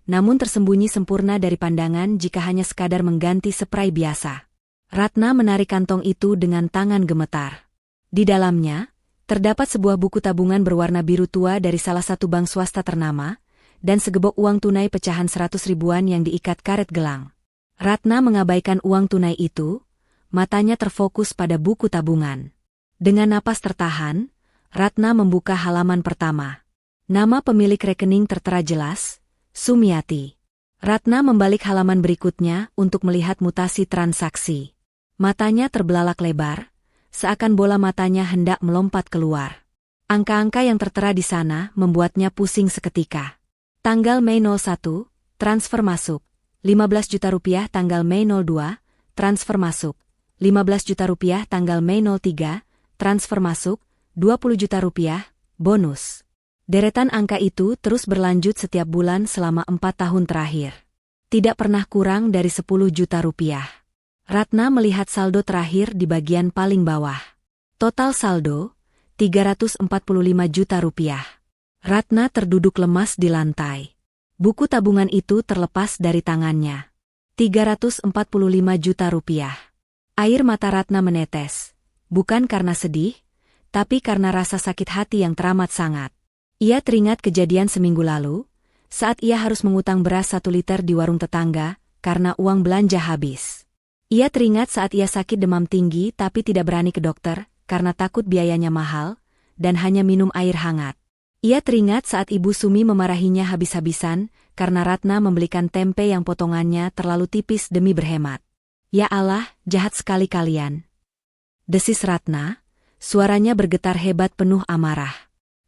Namun tersembunyi sempurna dari pandangan jika hanya sekadar mengganti spray biasa. Ratna menarik kantong itu dengan tangan gemetar. Di dalamnya, terdapat sebuah buku tabungan berwarna biru tua dari salah satu bank swasta ternama, dan segebok uang tunai pecahan 100 ribuan yang diikat karet gelang. Ratna mengabaikan uang tunai itu, matanya terfokus pada buku tabungan. Dengan napas tertahan, Ratna membuka halaman pertama. Nama pemilik rekening tertera jelas, Sumiati. Ratna membalik halaman berikutnya untuk melihat mutasi transaksi. Matanya terbelalak lebar, seakan bola matanya hendak melompat keluar. Angka-angka yang tertera di sana membuatnya pusing seketika. Tanggal Mei 01, transfer masuk. 15 juta rupiah tanggal Mei 02, transfer masuk. 15 juta rupiah tanggal Mei 03, transfer masuk, 20 juta rupiah, bonus. Deretan angka itu terus berlanjut setiap bulan selama 4 tahun terakhir. Tidak pernah kurang dari 10 juta rupiah. Ratna melihat saldo terakhir di bagian paling bawah. Total saldo, 345 juta rupiah. Ratna terduduk lemas di lantai. Buku tabungan itu terlepas dari tangannya. 345 juta rupiah. Air mata Ratna menetes. Bukan karena sedih, tapi karena rasa sakit hati yang teramat sangat. Ia teringat kejadian seminggu lalu, saat ia harus mengutang beras 1 liter di warung tetangga, karena uang belanja habis. Ia teringat saat ia sakit demam tinggi tapi tidak berani ke dokter, karena takut biayanya mahal, dan hanya minum air hangat. Ia teringat saat Ibu Sumi memarahinya habis-habisan, karena Ratna membelikan tempe yang potongannya terlalu tipis demi berhemat. "Ya Allah, jahat sekali kalian," desis Ratna, suaranya bergetar hebat penuh amarah.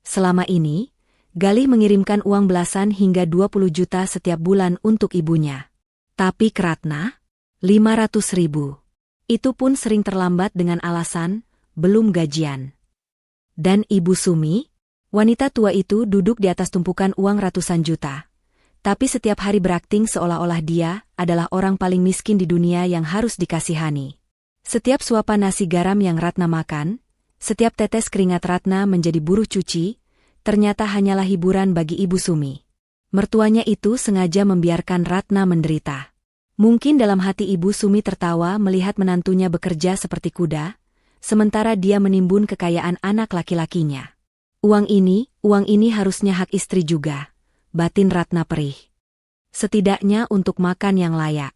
Selama ini, Galih mengirimkan uang belasan hingga 20 juta setiap bulan untuk ibunya. Tapi ke Ratna, 500 ribu. Itu pun sering terlambat dengan alasan, belum gajian. Dan Ibu Sumi, wanita tua itu duduk di atas tumpukan uang ratusan juta. Tapi setiap hari berakting seolah-olah dia adalah orang paling miskin di dunia yang harus dikasihani. Setiap suapan nasi garam yang Ratna makan, setiap tetes keringat Ratna menjadi buruh cuci, ternyata hanyalah hiburan bagi Ibu Sumi. Mertuanya itu sengaja membiarkan Ratna menderita. Mungkin dalam hati Ibu Sumi tertawa melihat menantunya bekerja seperti kuda, sementara dia menimbun kekayaan anak laki-lakinya. Uang ini harusnya hak istri juga, batin Ratna perih. Setidaknya untuk makan yang layak.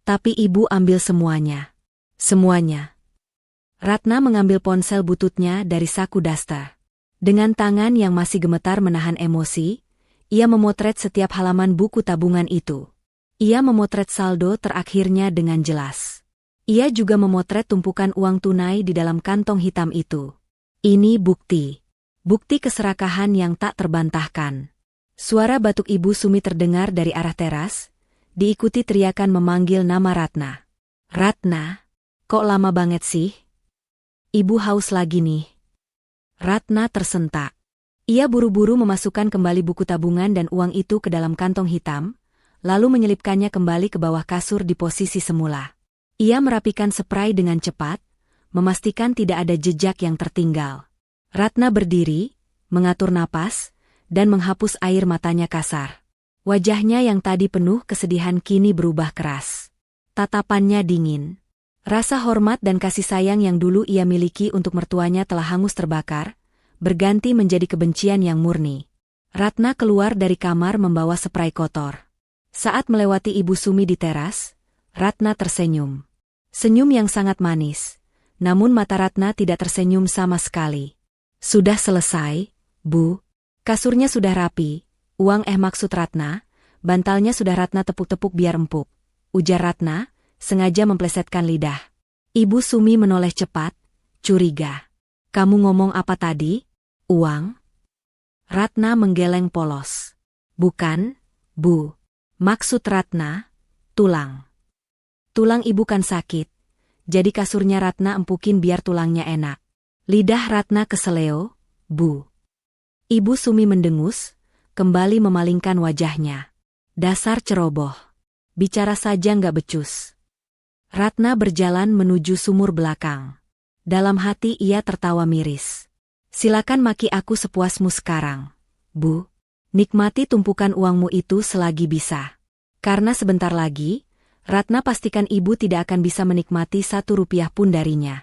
Tapi ibu ambil semuanya. Semuanya. Ratna mengambil ponsel bututnya dari saku daster. Dengan tangan yang masih gemetar menahan emosi, ia memotret setiap halaman buku tabungan itu. Ia memotret saldo terakhirnya dengan jelas. Ia juga memotret tumpukan uang tunai di dalam kantong hitam itu. Ini bukti. Bukti keserakahan yang tak terbantahkan. Suara batuk Ibu Sumi terdengar dari arah teras, diikuti teriakan memanggil nama Ratna. "Ratna, kok lama banget sih? Ibu haus lagi nih." Ratna tersentak. Ia buru-buru memasukkan kembali buku tabungan dan uang itu ke dalam kantong hitam, lalu menyelipkannya kembali ke bawah kasur di posisi semula. Ia merapikan spray dengan cepat, memastikan tidak ada jejak yang tertinggal. Ratna berdiri, mengatur napas, dan menghapus air matanya kasar. Wajahnya yang tadi penuh kesedihan kini berubah keras. Tatapannya dingin. Rasa hormat dan kasih sayang yang dulu ia miliki untuk mertuanya telah hangus terbakar, berganti menjadi kebencian yang murni. Ratna keluar dari kamar membawa spray kotor. Saat melewati Ibu Sumi di teras, Ratna tersenyum. Senyum yang sangat manis. Namun mata Ratna tidak tersenyum sama sekali. Sudah selesai, Bu. Kasurnya sudah rapi. Maksud Ratna. Bantalnya sudah Ratna tepuk-tepuk biar empuk. Ujar Ratna, sengaja memplesetkan lidah. Ibu Sumi menoleh cepat, curiga. Kamu ngomong apa tadi? Uang? Ratna menggeleng polos. Bukan, Bu. Maksud Ratna, tulang. Tulang ibu kan sakit. Jadi kasurnya Ratna empukin biar tulangnya enak. Lidah Ratna keseleo, Bu. Ibu Sumi mendengus, kembali memalingkan wajahnya. Dasar ceroboh. Bicara saja nggak becus. Ratna berjalan menuju sumur belakang. Dalam hati ia tertawa miris. Silakan maki aku sepuasmu sekarang, Bu. Nikmati tumpukan uangmu itu selagi bisa. Karena sebentar lagi, Ratna pastikan ibu tidak akan bisa menikmati 1 rupiah pun darinya.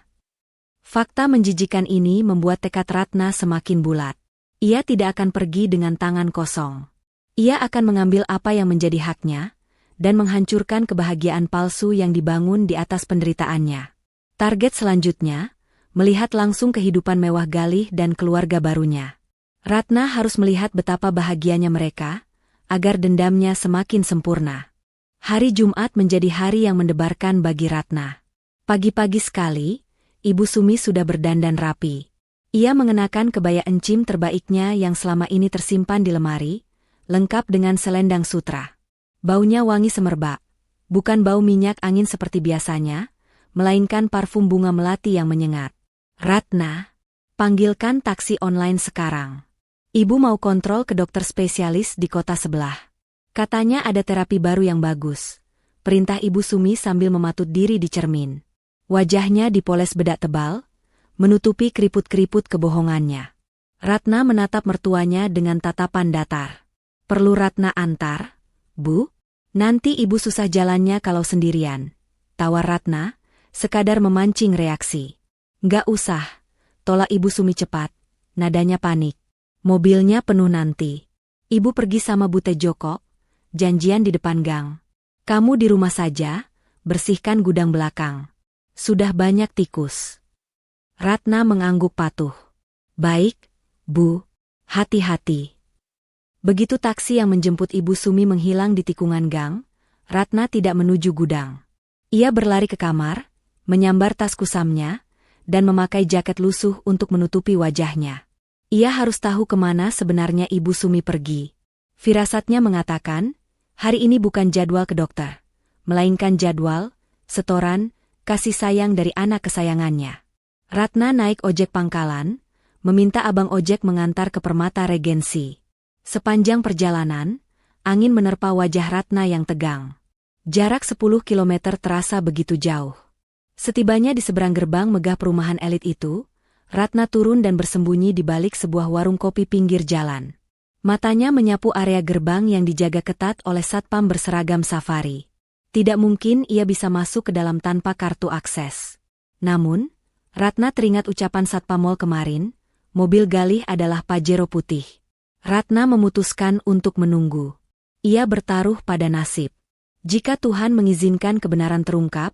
Fakta menjijikan ini membuat tekad Ratna semakin bulat. Ia tidak akan pergi dengan tangan kosong. Ia akan mengambil apa yang menjadi haknya, dan menghancurkan kebahagiaan palsu yang dibangun di atas penderitaannya. Target selanjutnya, melihat langsung kehidupan mewah Galih dan keluarga barunya. Ratna harus melihat betapa bahagianya mereka, agar dendamnya semakin sempurna. Hari Jumat menjadi hari yang mendebarkan bagi Ratna. Pagi-pagi sekali, Ibu Sumi sudah berdandan rapi. Ia mengenakan kebaya encim terbaiknya yang selama ini tersimpan di lemari, lengkap dengan selendang sutra. Baunya wangi semerbak, bukan bau minyak angin seperti biasanya, melainkan parfum bunga melati yang menyengat. Ratna, panggilkan taksi online sekarang. Ibu mau kontrol ke dokter spesialis di kota sebelah. Katanya ada terapi baru yang bagus. Perintah Ibu Sumi sambil mematut diri di cermin. Wajahnya dipoles bedak tebal, menutupi keriput-keriput kebohongannya. Ratna menatap mertuanya dengan tatapan datar. Perlu Ratna antar, Bu? Nanti ibu susah jalannya kalau sendirian. Tawar Ratna, sekadar memancing reaksi. Nggak usah, tolak Ibu Sumi cepat, nadanya panik. Mobilnya penuh nanti. Ibu pergi sama Bu Tejoko, janjian di depan gang. Kamu di rumah saja, bersihkan gudang belakang. Sudah banyak tikus. Ratna mengangguk patuh. Baik, Bu, hati-hati. Begitu taksi yang menjemput Ibu Sumi menghilang di tikungan gang, Ratna tidak menuju gudang. Ia berlari ke kamar, menyambar tas kusamnya, dan memakai jaket lusuh untuk menutupi wajahnya. Ia harus tahu kemana sebenarnya Ibu Sumi pergi. Firasatnya mengatakan, hari ini bukan jadwal ke dokter, melainkan jadwal, setoran, kasih sayang dari anak kesayangannya. Ratna naik ojek pangkalan, meminta abang ojek mengantar ke Permata Regensi. Sepanjang perjalanan, angin menerpa wajah Ratna yang tegang. Jarak 10 kilometer terasa begitu jauh. Setibanya di seberang gerbang megah perumahan elit itu, Ratna turun dan bersembunyi di balik sebuah warung kopi pinggir jalan. Matanya menyapu area gerbang yang dijaga ketat oleh satpam berseragam safari. Tidak mungkin ia bisa masuk ke dalam tanpa kartu akses. Namun, Ratna teringat ucapan satpam mal kemarin, mobil Galih adalah Pajero putih. Ratna memutuskan untuk menunggu. Ia bertaruh pada nasib. Jika Tuhan mengizinkan kebenaran terungkap,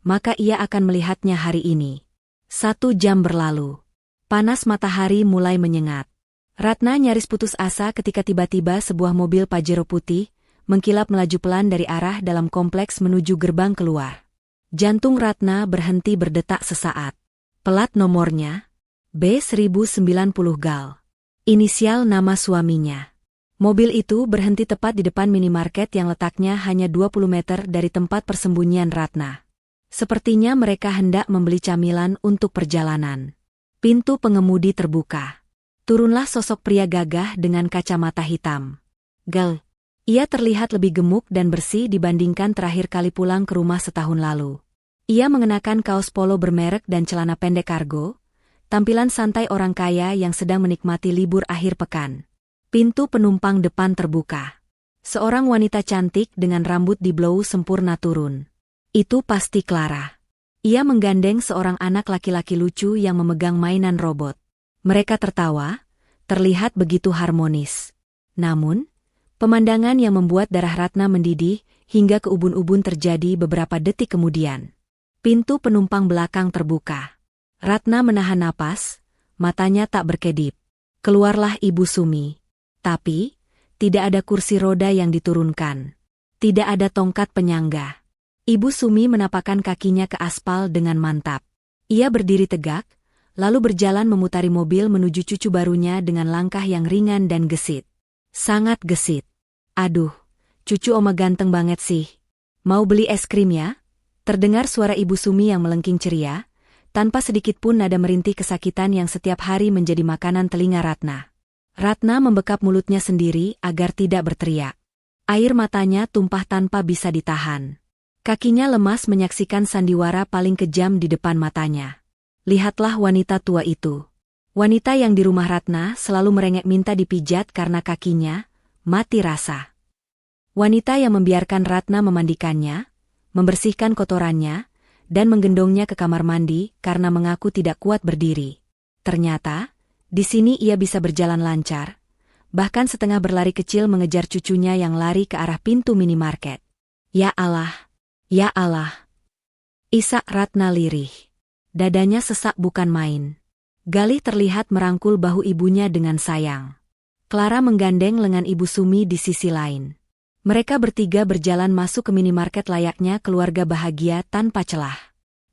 maka ia akan melihatnya hari ini. 1 jam berlalu. Panas matahari mulai menyengat. Ratna nyaris putus asa ketika tiba-tiba sebuah mobil Pajero putih mengkilap melaju pelan dari arah dalam kompleks menuju gerbang keluar. Jantung Ratna berhenti berdetak sesaat. Plat nomornya B1090 Gal. Inisial nama suaminya. Mobil itu berhenti tepat di depan minimarket yang letaknya hanya 20 meter dari tempat persembunyian Ratna. Sepertinya mereka hendak membeli camilan untuk perjalanan. Pintu pengemudi terbuka. Turunlah sosok pria gagah dengan kacamata hitam. Gal. Ia terlihat lebih gemuk dan bersih dibandingkan terakhir kali pulang ke rumah setahun lalu. Ia mengenakan kaos polo bermerek dan celana pendek kargo, tampilan santai orang kaya yang sedang menikmati libur akhir pekan. Pintu penumpang depan terbuka. Seorang wanita cantik dengan rambut diblow sempurna turun. Itu pasti Clara. Ia menggandeng seorang anak laki-laki lucu yang memegang mainan robot. Mereka tertawa, terlihat begitu harmonis. Namun, pemandangan yang membuat darah Ratna mendidih hingga ke ubun-ubun terjadi beberapa detik kemudian. Pintu penumpang belakang terbuka. Ratna menahan napas, matanya tak berkedip. Keluarlah Ibu Sumi. Tapi, tidak ada kursi roda yang diturunkan. Tidak ada tongkat penyangga. Ibu Sumi menapakkan kakinya ke aspal dengan mantap. Ia berdiri tegak, lalu berjalan memutari mobil menuju cucu barunya dengan langkah yang ringan dan gesit. Sangat gesit. Aduh, cucu Oma ganteng banget sih. Mau beli es krim ya? Terdengar suara Ibu Sumi yang melengking ceria, tanpa sedikit pun nada merintih kesakitan yang setiap hari menjadi makanan telinga Ratna. Ratna membekap mulutnya sendiri agar tidak berteriak. Air matanya tumpah tanpa bisa ditahan. Kakinya lemas menyaksikan sandiwara paling kejam di depan matanya. Lihatlah wanita tua itu. Wanita yang di rumah Ratna selalu merengek minta dipijat karena kakinya mati rasa. Wanita yang membiarkan Ratna memandikannya, membersihkan kotorannya, dan menggendongnya ke kamar mandi karena mengaku tidak kuat berdiri. Ternyata, di sini ia bisa berjalan lancar, bahkan setengah berlari kecil mengejar cucunya yang lari ke arah pintu minimarket. Ya Allah! Ya Allah! Isak Ratna lirih. Dadanya sesak bukan main. Galih terlihat merangkul bahu ibunya dengan sayang. Clara menggandeng lengan Ibu Sumi di sisi lain. Mereka bertiga berjalan masuk ke minimarket layaknya keluarga bahagia tanpa celah.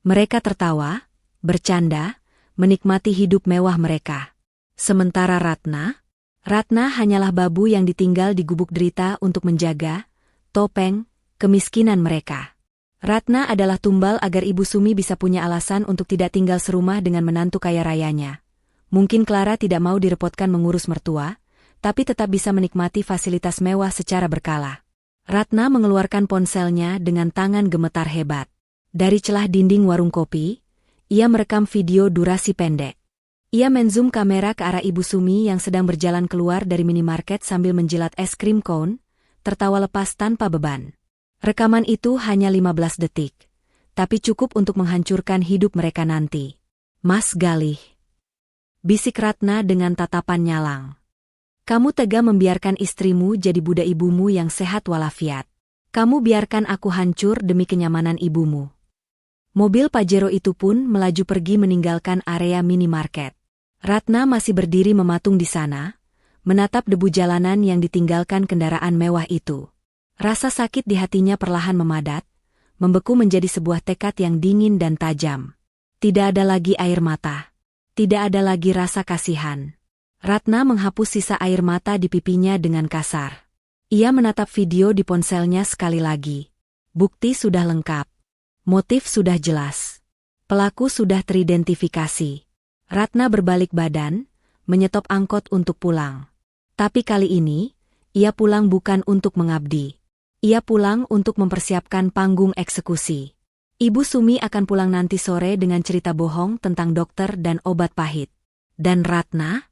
Mereka tertawa, bercanda, menikmati hidup mewah mereka. Sementara Ratna hanyalah babu yang ditinggal di gubuk derita untuk menjaga, topeng, kemiskinan mereka. Ratna adalah tumbal agar Ibu Sumi bisa punya alasan untuk tidak tinggal serumah dengan menantu kaya rayanya. Mungkin Clara tidak mau direpotkan mengurus mertua, tapi tetap bisa menikmati fasilitas mewah secara berkala. Ratna mengeluarkan ponselnya dengan tangan gemetar hebat. Dari celah dinding warung kopi, ia merekam video durasi pendek. Ia menzoom kamera ke arah Ibu Sumi yang sedang berjalan keluar dari minimarket sambil menjilat es krim cone, tertawa lepas tanpa beban. Rekaman itu hanya 15 detik, tapi cukup untuk menghancurkan hidup mereka nanti. Mas Galih, bisik Ratna dengan tatapan nyalang. Kamu tega membiarkan istrimu jadi budak ibumu yang sehat walafiat. Kamu biarkan aku hancur demi kenyamanan ibumu. Mobil Pajero itu pun melaju pergi meninggalkan area minimarket. Ratna masih berdiri mematung di sana, menatap debu jalanan yang ditinggalkan kendaraan mewah itu. Rasa sakit di hatinya perlahan memadat, membeku menjadi sebuah tekad yang dingin dan tajam. Tidak ada lagi air mata. Tidak ada lagi rasa kasihan. Ratna menghapus sisa air mata di pipinya dengan kasar. Ia menatap video di ponselnya sekali lagi. Bukti sudah lengkap. Motif sudah jelas. Pelaku sudah teridentifikasi. Ratna berbalik badan, menyetop angkot untuk pulang. Tapi kali ini, ia pulang bukan untuk mengabdi. Ia pulang untuk mempersiapkan panggung eksekusi. Ibu Sumi akan pulang nanti sore dengan cerita bohong tentang dokter dan obat pahit. Dan Ratna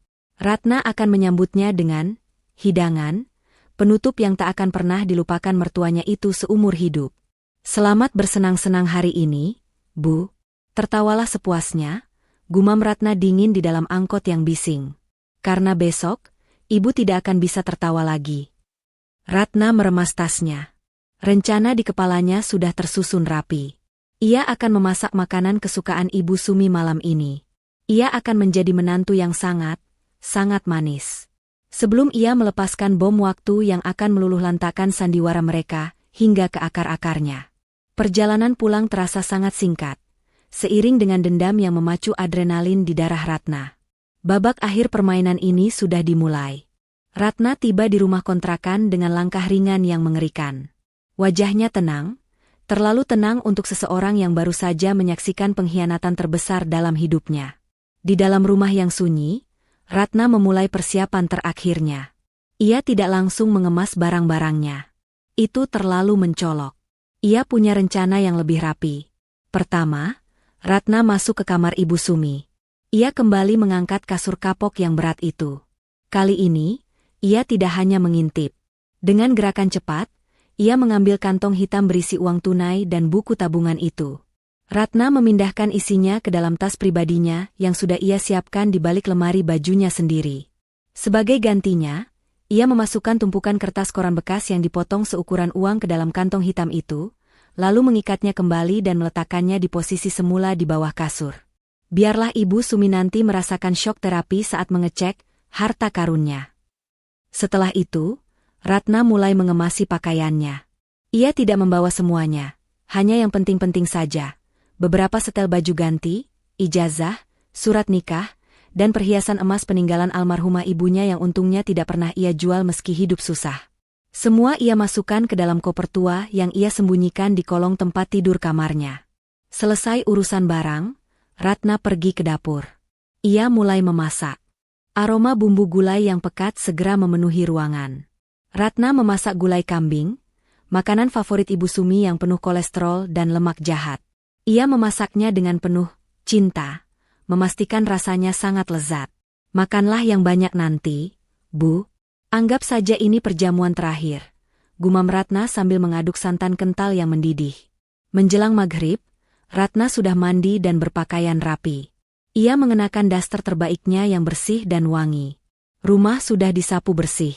akan menyambutnya dengan hidangan, penutup yang tak akan pernah dilupakan mertuanya itu seumur hidup. Selamat bersenang-senang hari ini, Bu. Tertawalah sepuasnya, gumam Ratna dingin di dalam angkot yang bising. Karena besok, Ibu tidak akan bisa tertawa lagi. Ratna meremas tasnya. Rencana di kepalanya sudah tersusun rapi. Ia akan memasak makanan kesukaan Ibu Sumi malam ini. Ia akan menjadi menantu yang sangat manis. Sebelum ia melepaskan bom waktu yang akan meluluhlantakkan sandiwara mereka hingga ke akar-akarnya. Perjalanan pulang terasa sangat singkat, seiring dengan dendam yang memacu adrenalin di darah Ratna. Babak akhir permainan ini sudah dimulai. Ratna tiba di rumah kontrakan dengan langkah ringan yang mengerikan. Wajahnya tenang, terlalu tenang untuk seseorang yang baru saja menyaksikan pengkhianatan terbesar dalam hidupnya. Di dalam rumah yang sunyi, Ratna memulai persiapan terakhirnya. Ia tidak langsung mengemas barang-barangnya. Itu terlalu mencolok. Ia punya rencana yang lebih rapi. Pertama, Ratna masuk ke kamar Ibu Sumi. Ia kembali mengangkat kasur kapok yang berat itu. Kali ini, ia tidak hanya mengintip. Dengan gerakan cepat, ia mengambil kantong hitam berisi uang tunai dan buku tabungan itu. Ratna memindahkan isinya ke dalam tas pribadinya yang sudah ia siapkan di balik lemari bajunya sendiri. Sebagai gantinya, ia memasukkan tumpukan kertas koran bekas yang dipotong seukuran uang ke dalam kantong hitam itu, lalu mengikatnya kembali dan meletakkannya di posisi semula di bawah kasur. Biarlah Ibu Sumi nanti merasakan syok terapi saat mengecek harta karunnya. Setelah itu, Ratna mulai mengemasi pakaiannya. Ia tidak membawa semuanya, hanya yang penting-penting saja. Beberapa setel baju ganti, ijazah, surat nikah, dan perhiasan emas peninggalan almarhumah ibunya yang untungnya tidak pernah ia jual meski hidup susah. Semua ia masukkan ke dalam koper tua yang ia sembunyikan di kolong tempat tidur kamarnya. Selesai urusan barang, Ratna pergi ke dapur. Ia mulai memasak. Aroma bumbu gulai yang pekat segera memenuhi ruangan. Ratna memasak gulai kambing, makanan favorit Ibu Sumi yang penuh kolesterol dan lemak jahat. Ia memasaknya dengan penuh cinta, memastikan rasanya sangat lezat. Makanlah yang banyak nanti, Bu. Anggap saja ini perjamuan terakhir, gumam Ratna sambil mengaduk santan kental yang mendidih. Menjelang maghrib, Ratna sudah mandi dan berpakaian rapi. Ia mengenakan daster terbaiknya yang bersih dan wangi. Rumah sudah disapu bersih.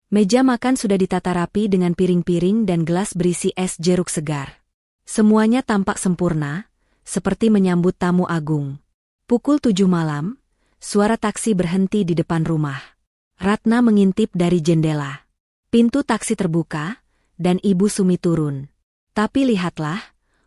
Meja makan sudah ditata rapi dengan piring-piring dan gelas berisi es jeruk segar. Semuanya tampak sempurna, seperti menyambut tamu agung. Pukul 7 malam, suara taksi berhenti di depan rumah. Ratna mengintip dari jendela. Pintu taksi terbuka, dan Ibu Sumi turun. Tapi lihatlah,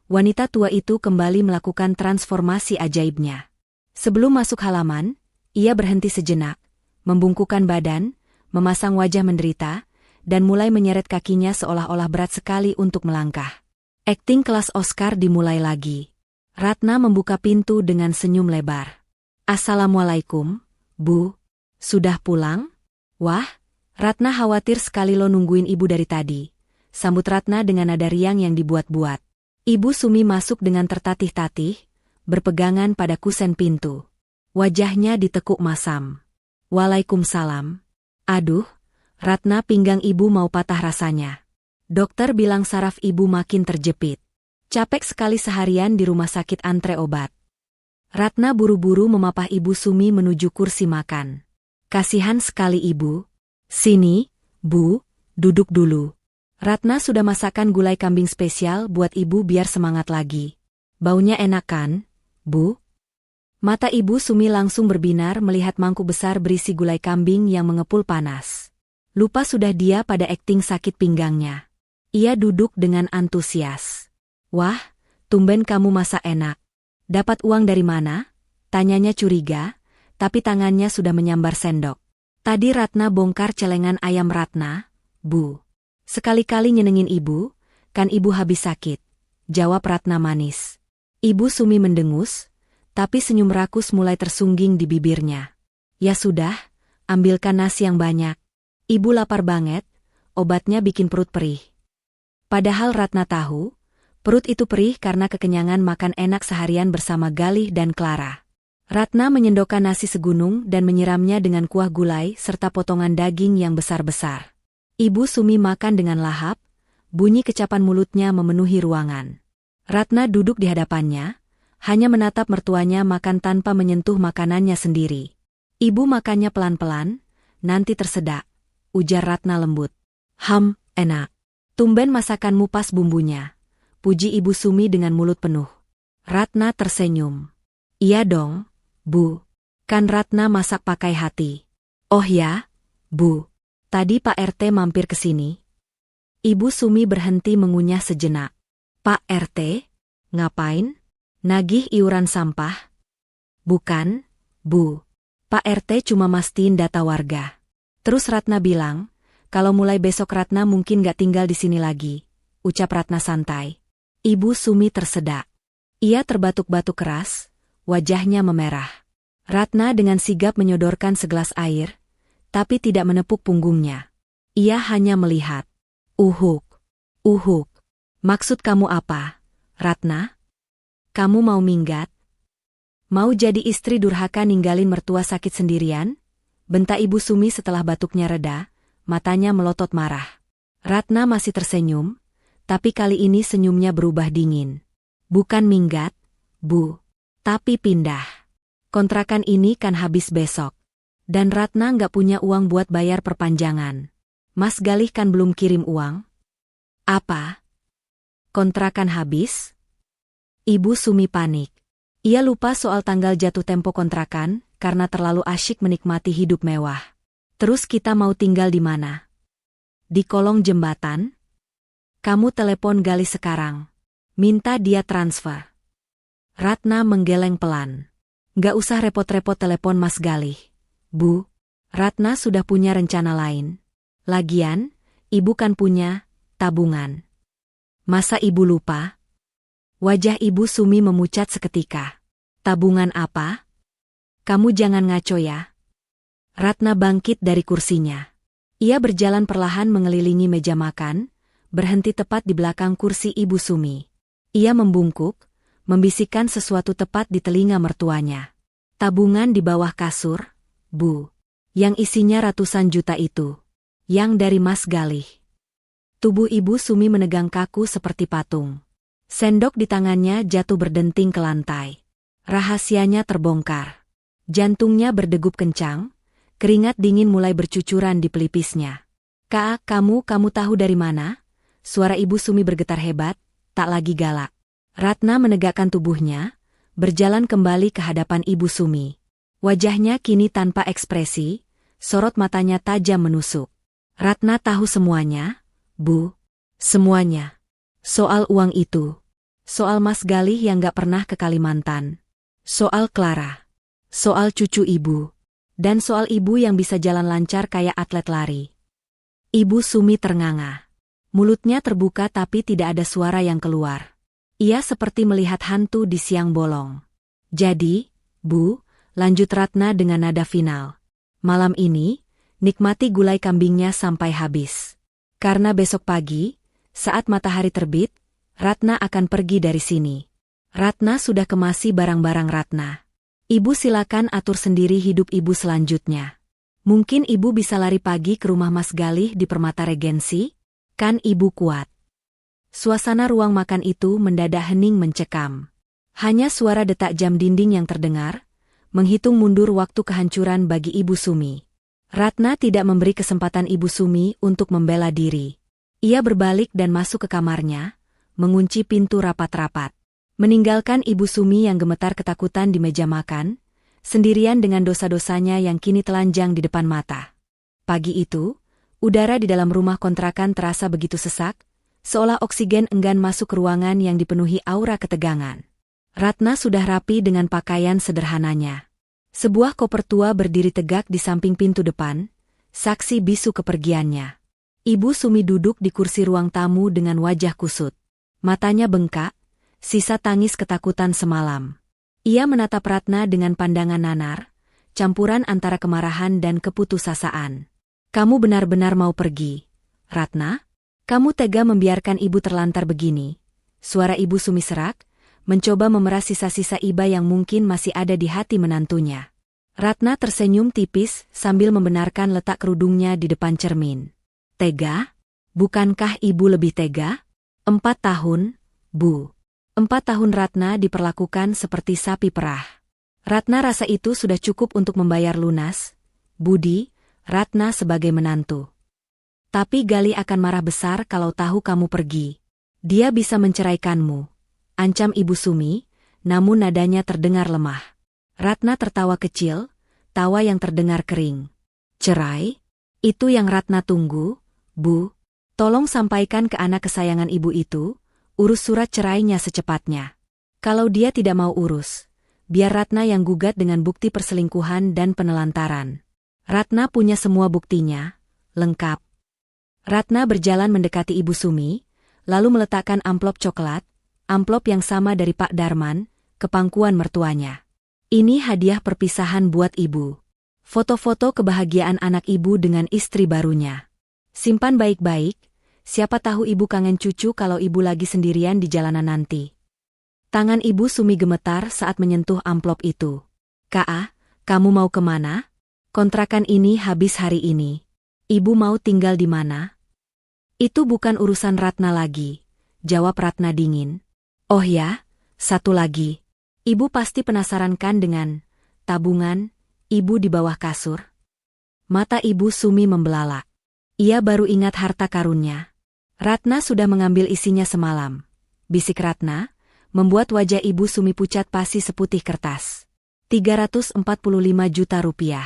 wanita tua itu kembali melakukan transformasi ajaibnya. Sebelum masuk halaman, ia berhenti sejenak, membungkukkan badan, memasang wajah menderita, dan mulai menyeret kakinya seolah-olah berat sekali untuk melangkah. Akting kelas Oscar dimulai lagi. Ratna membuka pintu dengan senyum lebar. Assalamualaikum, Bu. Sudah pulang? Wah, Ratna khawatir sekali lo nungguin Ibu dari tadi. Sambut Ratna dengan nada riang yang dibuat-buat. Ibu Sumi masuk dengan tertatih-tatih, berpegangan pada kusen pintu. Wajahnya ditekuk masam. Waalaikumsalam. Aduh, Ratna pinggang Ibu mau patah rasanya. Dokter bilang saraf Ibu makin terjepit. Capek sekali seharian di rumah sakit antre obat. Ratna buru-buru memapah Ibu Sumi menuju kursi makan. Kasihan sekali Ibu. Sini, Bu, duduk dulu. Ratna sudah masakan gulai kambing spesial buat Ibu biar semangat lagi. Baunya enak kan, Bu? Mata Ibu Sumi langsung berbinar melihat mangkuk besar berisi gulai kambing yang mengepul panas. Lupa sudah dia pada akting sakit pinggangnya. Ia duduk dengan antusias. Wah, tumben kamu masak enak. Dapat uang dari mana? Tanyanya curiga, tapi tangannya sudah menyambar sendok. Tadi Ratna bongkar celengan ayam Ratna, Bu. Sekali-kali nyenengin Ibu, kan Ibu habis sakit. Jawab Ratna manis. Ibu Sumi mendengus, tapi senyum rakus mulai tersungging di bibirnya. Ya sudah, ambilkan nasi yang banyak. Ibu lapar banget, obatnya bikin perut perih. Padahal Ratna tahu, perut itu perih karena kekenyangan makan enak seharian bersama Galih dan Clara. Ratna menyendokkan nasi segunung dan menyiramnya dengan kuah gulai serta potongan daging yang besar-besar. Ibu Sumi makan dengan lahap, bunyi kecapan mulutnya memenuhi ruangan. Ratna duduk di hadapannya, hanya menatap mertuanya makan tanpa menyentuh makanannya sendiri. Ibu makannya pelan-pelan, nanti tersedak, ujar Ratna lembut. Enak. Tumben masakanmu pas bumbunya. Puji Ibu Sumi dengan mulut penuh. Ratna tersenyum. Iya dong, Bu. Kan Ratna masak pakai hati. Oh ya, Bu. Tadi Pak RT mampir ke sini. Ibu Sumi berhenti mengunyah sejenak. Pak RT? Ngapain? Nagih iuran sampah? Bukan, Bu. Pak RT cuma mastiin data warga. Terus Ratna bilang, kalau mulai besok Ratna mungkin gak tinggal di sini lagi. Ucap Ratna santai. Ibu Sumi tersedak. Ia terbatuk-batuk keras, wajahnya memerah. Ratna dengan sigap menyodorkan segelas air, tapi tidak menepuk punggungnya. Ia hanya melihat. Uhuk. Maksud kamu apa, Ratna? Kamu mau minggat? Mau jadi istri durhaka ninggalin mertua sakit sendirian? Bentak Ibu Sumi setelah batuknya reda, matanya melotot marah. Ratna masih tersenyum, tapi kali ini senyumnya berubah dingin. Bukan minggat, Bu. Tapi pindah. Kontrakan ini kan habis besok. Dan Ratna nggak punya uang buat bayar perpanjangan. Mas Galih kan belum kirim uang. Apa? Kontrakan habis? Ibu Sumi panik. Ia lupa soal tanggal jatuh tempo kontrakan karena terlalu asyik menikmati hidup mewah. Terus kita mau tinggal di mana? Di kolong jembatan? Kamu telepon Galih sekarang. Minta dia transfer. Ratna menggeleng pelan. Nggak usah repot-repot telepon Mas Galih. Bu, Ratna sudah punya rencana lain. Lagian, ibu kan punya tabungan. Masa ibu lupa? Wajah Ibu Sumi memucat seketika. Tabungan apa? Kamu jangan ngaco ya. Ratna bangkit dari kursinya. Ia berjalan perlahan mengelilingi meja makan, berhenti tepat di belakang kursi Ibu Sumi. Ia membungkuk, membisikkan sesuatu tepat di telinga mertuanya. Tabungan di bawah kasur, Bu. Yang isinya ratusan juta itu. Yang dari Mas Galih. Tubuh Ibu Sumi menegang kaku seperti patung. Sendok di tangannya jatuh berdenting ke lantai. Rahasianya terbongkar. Jantungnya berdegup kencang, keringat dingin mulai bercucuran di pelipisnya. Kak, kamu tahu dari mana? Suara Ibu Sumi bergetar hebat, tak lagi galak. Ratna menegakkan tubuhnya, berjalan kembali ke hadapan Ibu Sumi. Wajahnya kini tanpa ekspresi, sorot matanya tajam menusuk. Ratna tahu semuanya, Bu. Semuanya. Soal uang itu. Soal Mas Galih yang gak pernah ke Kalimantan. Soal Clara. Soal cucu ibu. Dan soal ibu yang bisa jalan lancar kayak atlet lari. Ibu Sumi ternganga. Mulutnya terbuka tapi tidak ada suara yang keluar. Ia seperti melihat hantu di siang bolong. Jadi, Bu, lanjut Ratna dengan nada final. Malam ini, nikmati gulai kambingnya sampai habis. Karena besok pagi, saat matahari terbit, Ratna akan pergi dari sini. Ratna sudah kemasi barang-barang Ratna. Ibu silakan atur sendiri hidup ibu selanjutnya. Mungkin ibu bisa lari pagi ke rumah Mas Galih di Permata Regensi? Kan ibu kuat. Suasana ruang makan itu mendadak hening mencekam. Hanya suara detak jam dinding yang terdengar, menghitung mundur waktu kehancuran bagi Ibu Sumi. Ratna tidak memberi kesempatan Ibu Sumi untuk membela diri. Ia berbalik dan masuk ke kamarnya, mengunci pintu rapat-rapat. Meninggalkan Ibu Sumi yang gemetar ketakutan di meja makan, sendirian dengan dosa-dosanya yang kini telanjang di depan mata. Pagi itu, udara di dalam rumah kontrakan terasa begitu sesak, seolah oksigen enggan masuk ke ruangan yang dipenuhi aura ketegangan. Ratna sudah rapi dengan pakaian sederhananya. Sebuah koper tua berdiri tegak di samping pintu depan, saksi bisu kepergiannya. Ibu Sumi duduk di kursi ruang tamu dengan wajah kusut. Matanya bengkak, sisa tangis ketakutan semalam. Ia menatap Ratna dengan pandangan nanar, campuran antara kemarahan dan keputusasaan. Kamu benar-benar mau pergi, Ratna? Kamu tega membiarkan ibu terlantar begini? Suara Ibu Sumi serak, mencoba memeras sisa-sisa iba yang mungkin masih ada di hati menantunya. Ratna tersenyum tipis sambil membenarkan letak kerudungnya di depan cermin. Tega? Bukankah ibu lebih tega? 4 tahun, Bu. 4 tahun Ratna diperlakukan seperti sapi perah. Ratna rasa itu sudah cukup untuk membayar lunas budi Ratna sebagai menantu. Tapi Galih akan marah besar kalau tahu kamu pergi. Dia bisa menceraikanmu, ancam Ibu Sumi, namun nadanya terdengar lemah. Ratna tertawa kecil, tawa yang terdengar kering. Cerai? Itu yang Ratna tunggu, Bu. Tolong sampaikan ke anak kesayangan ibu itu, urus surat cerainya secepatnya. Kalau dia tidak mau urus, biar Ratna yang gugat dengan bukti perselingkuhan dan penelantaran. Ratna punya semua buktinya, lengkap. Ratna berjalan mendekati Ibu Sumi, lalu meletakkan amplop coklat, amplop yang sama dari Pak Darman, ke pangkuan mertuanya. Ini hadiah perpisahan buat ibu. Foto-foto kebahagiaan anak ibu dengan istri barunya. Simpan baik-baik, siapa tahu ibu kangen cucu kalau ibu lagi sendirian di jalanan nanti. Tangan Ibu Sumi gemetar saat menyentuh amplop itu. Kak, kamu mau kemana? Kontrakan ini habis hari ini. Ibu mau tinggal di mana? Itu bukan urusan Ratna lagi, jawab Ratna dingin. Oh ya, satu lagi. Ibu pasti penasaran kan dengan tabungan ibu di bawah kasur? Mata Ibu Sumi membelalak. Ia baru ingat harta karunnya. Ratna sudah mengambil isinya semalam. Bisik Ratna, membuat wajah Ibu Sumi pucat pasi seputih kertas. 345 juta rupiah.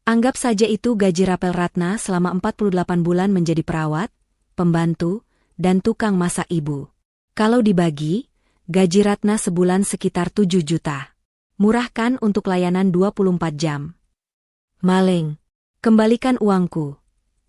Anggap saja itu gaji rapel Ratna selama 48 bulan menjadi perawat, pembantu, dan tukang masak ibu. Kalau dibagi, gaji Ratna sebulan sekitar 7 juta. Murah kan untuk layanan 24 jam? Maling, kembalikan uangku,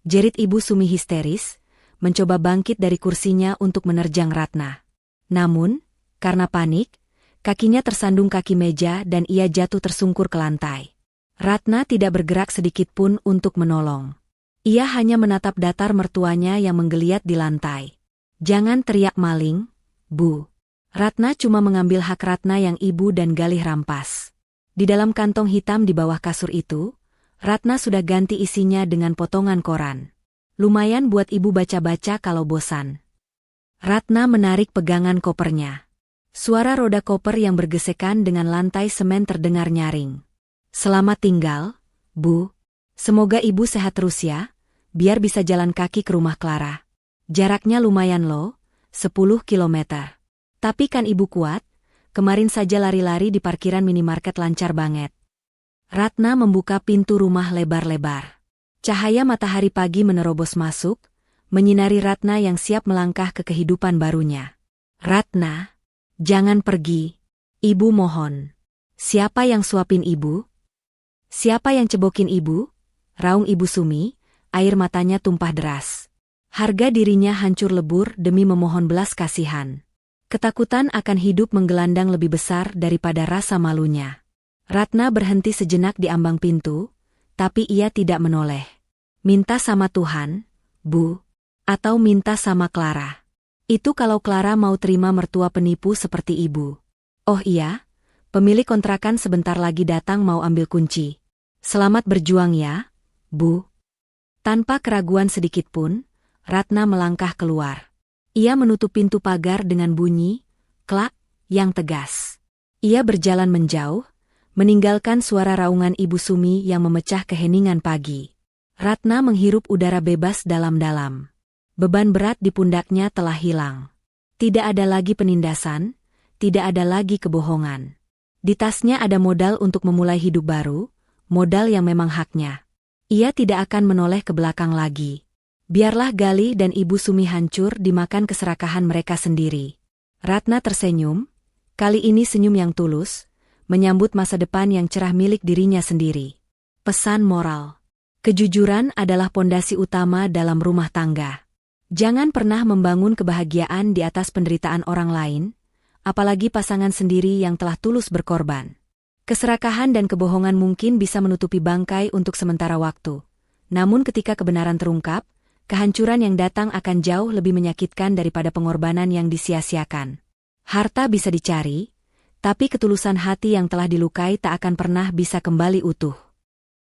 jerit Ibu Sumi histeris, mencoba bangkit dari kursinya untuk menerjang Ratna. Namun, karena panik, kakinya tersandung kaki meja dan ia jatuh tersungkur ke lantai. Ratna tidak bergerak sedikitpun untuk menolong. Ia hanya menatap datar mertuanya yang menggeliat di lantai. Jangan teriak maling, Bu. Ratna cuma mengambil hak Ratna yang ibu dan Galih rampas. Di dalam kantong hitam di bawah kasur itu, Ratna sudah ganti isinya dengan potongan koran. Lumayan buat ibu baca-baca kalau bosan. Ratna menarik pegangan kopernya. Suara roda koper yang bergesekan dengan lantai semen terdengar nyaring. Selamat tinggal, Bu. Semoga ibu sehat terus ya, biar bisa jalan kaki ke rumah Clara. Jaraknya lumayan loh, 10 kilometer. Tapi kan ibu kuat, kemarin saja lari-lari di parkiran minimarket lancar banget. Ratna membuka pintu rumah lebar-lebar. Cahaya matahari pagi menerobos masuk, menyinari Ratna yang siap melangkah ke kehidupan barunya. Ratna, jangan pergi. Ibu mohon. Siapa yang suapin ibu? Siapa yang cebokin ibu? Raung Ibu Sumi, air matanya tumpah deras. Harga dirinya hancur lebur demi memohon belas kasihan. Ketakutan akan hidup menggelandang lebih besar daripada rasa malunya. Ratna berhenti sejenak di ambang pintu, tapi ia tidak menoleh. Minta sama Tuhan, Bu, atau minta sama Clara. Itu kalau Clara mau terima mertua penipu seperti ibu. Oh iya, pemilik kontrakan sebentar lagi datang mau ambil kunci. Selamat berjuang ya, Bu. Tanpa keraguan sedikitpun, Ratna melangkah keluar. Ia menutup pintu pagar dengan bunyi, klak, yang tegas. Ia berjalan menjauh, meninggalkan suara raungan Ibu Sumi yang memecah keheningan pagi. Ratna menghirup udara bebas dalam-dalam. Beban berat di pundaknya telah hilang. Tidak ada lagi penindasan, tidak ada lagi kebohongan. Di tasnya ada modal untuk memulai hidup baru, modal yang memang haknya. Ia tidak akan menoleh ke belakang lagi. Biarlah Galih dan Ibu Sumi hancur dimakan keserakahan mereka sendiri. Ratna tersenyum, kali ini senyum yang tulus, menyambut masa depan yang cerah milik dirinya sendiri. Pesan moral. Kejujuran adalah pondasi utama dalam rumah tangga. Jangan pernah membangun kebahagiaan di atas penderitaan orang lain, apalagi pasangan sendiri yang telah tulus berkorban. Keserakahan dan kebohongan mungkin bisa menutupi bangkai untuk sementara waktu. Namun ketika kebenaran terungkap, kehancuran yang datang akan jauh lebih menyakitkan daripada pengorbanan yang disia-siakan. Harta bisa dicari, tapi ketulusan hati yang telah dilukai tak akan pernah bisa kembali utuh.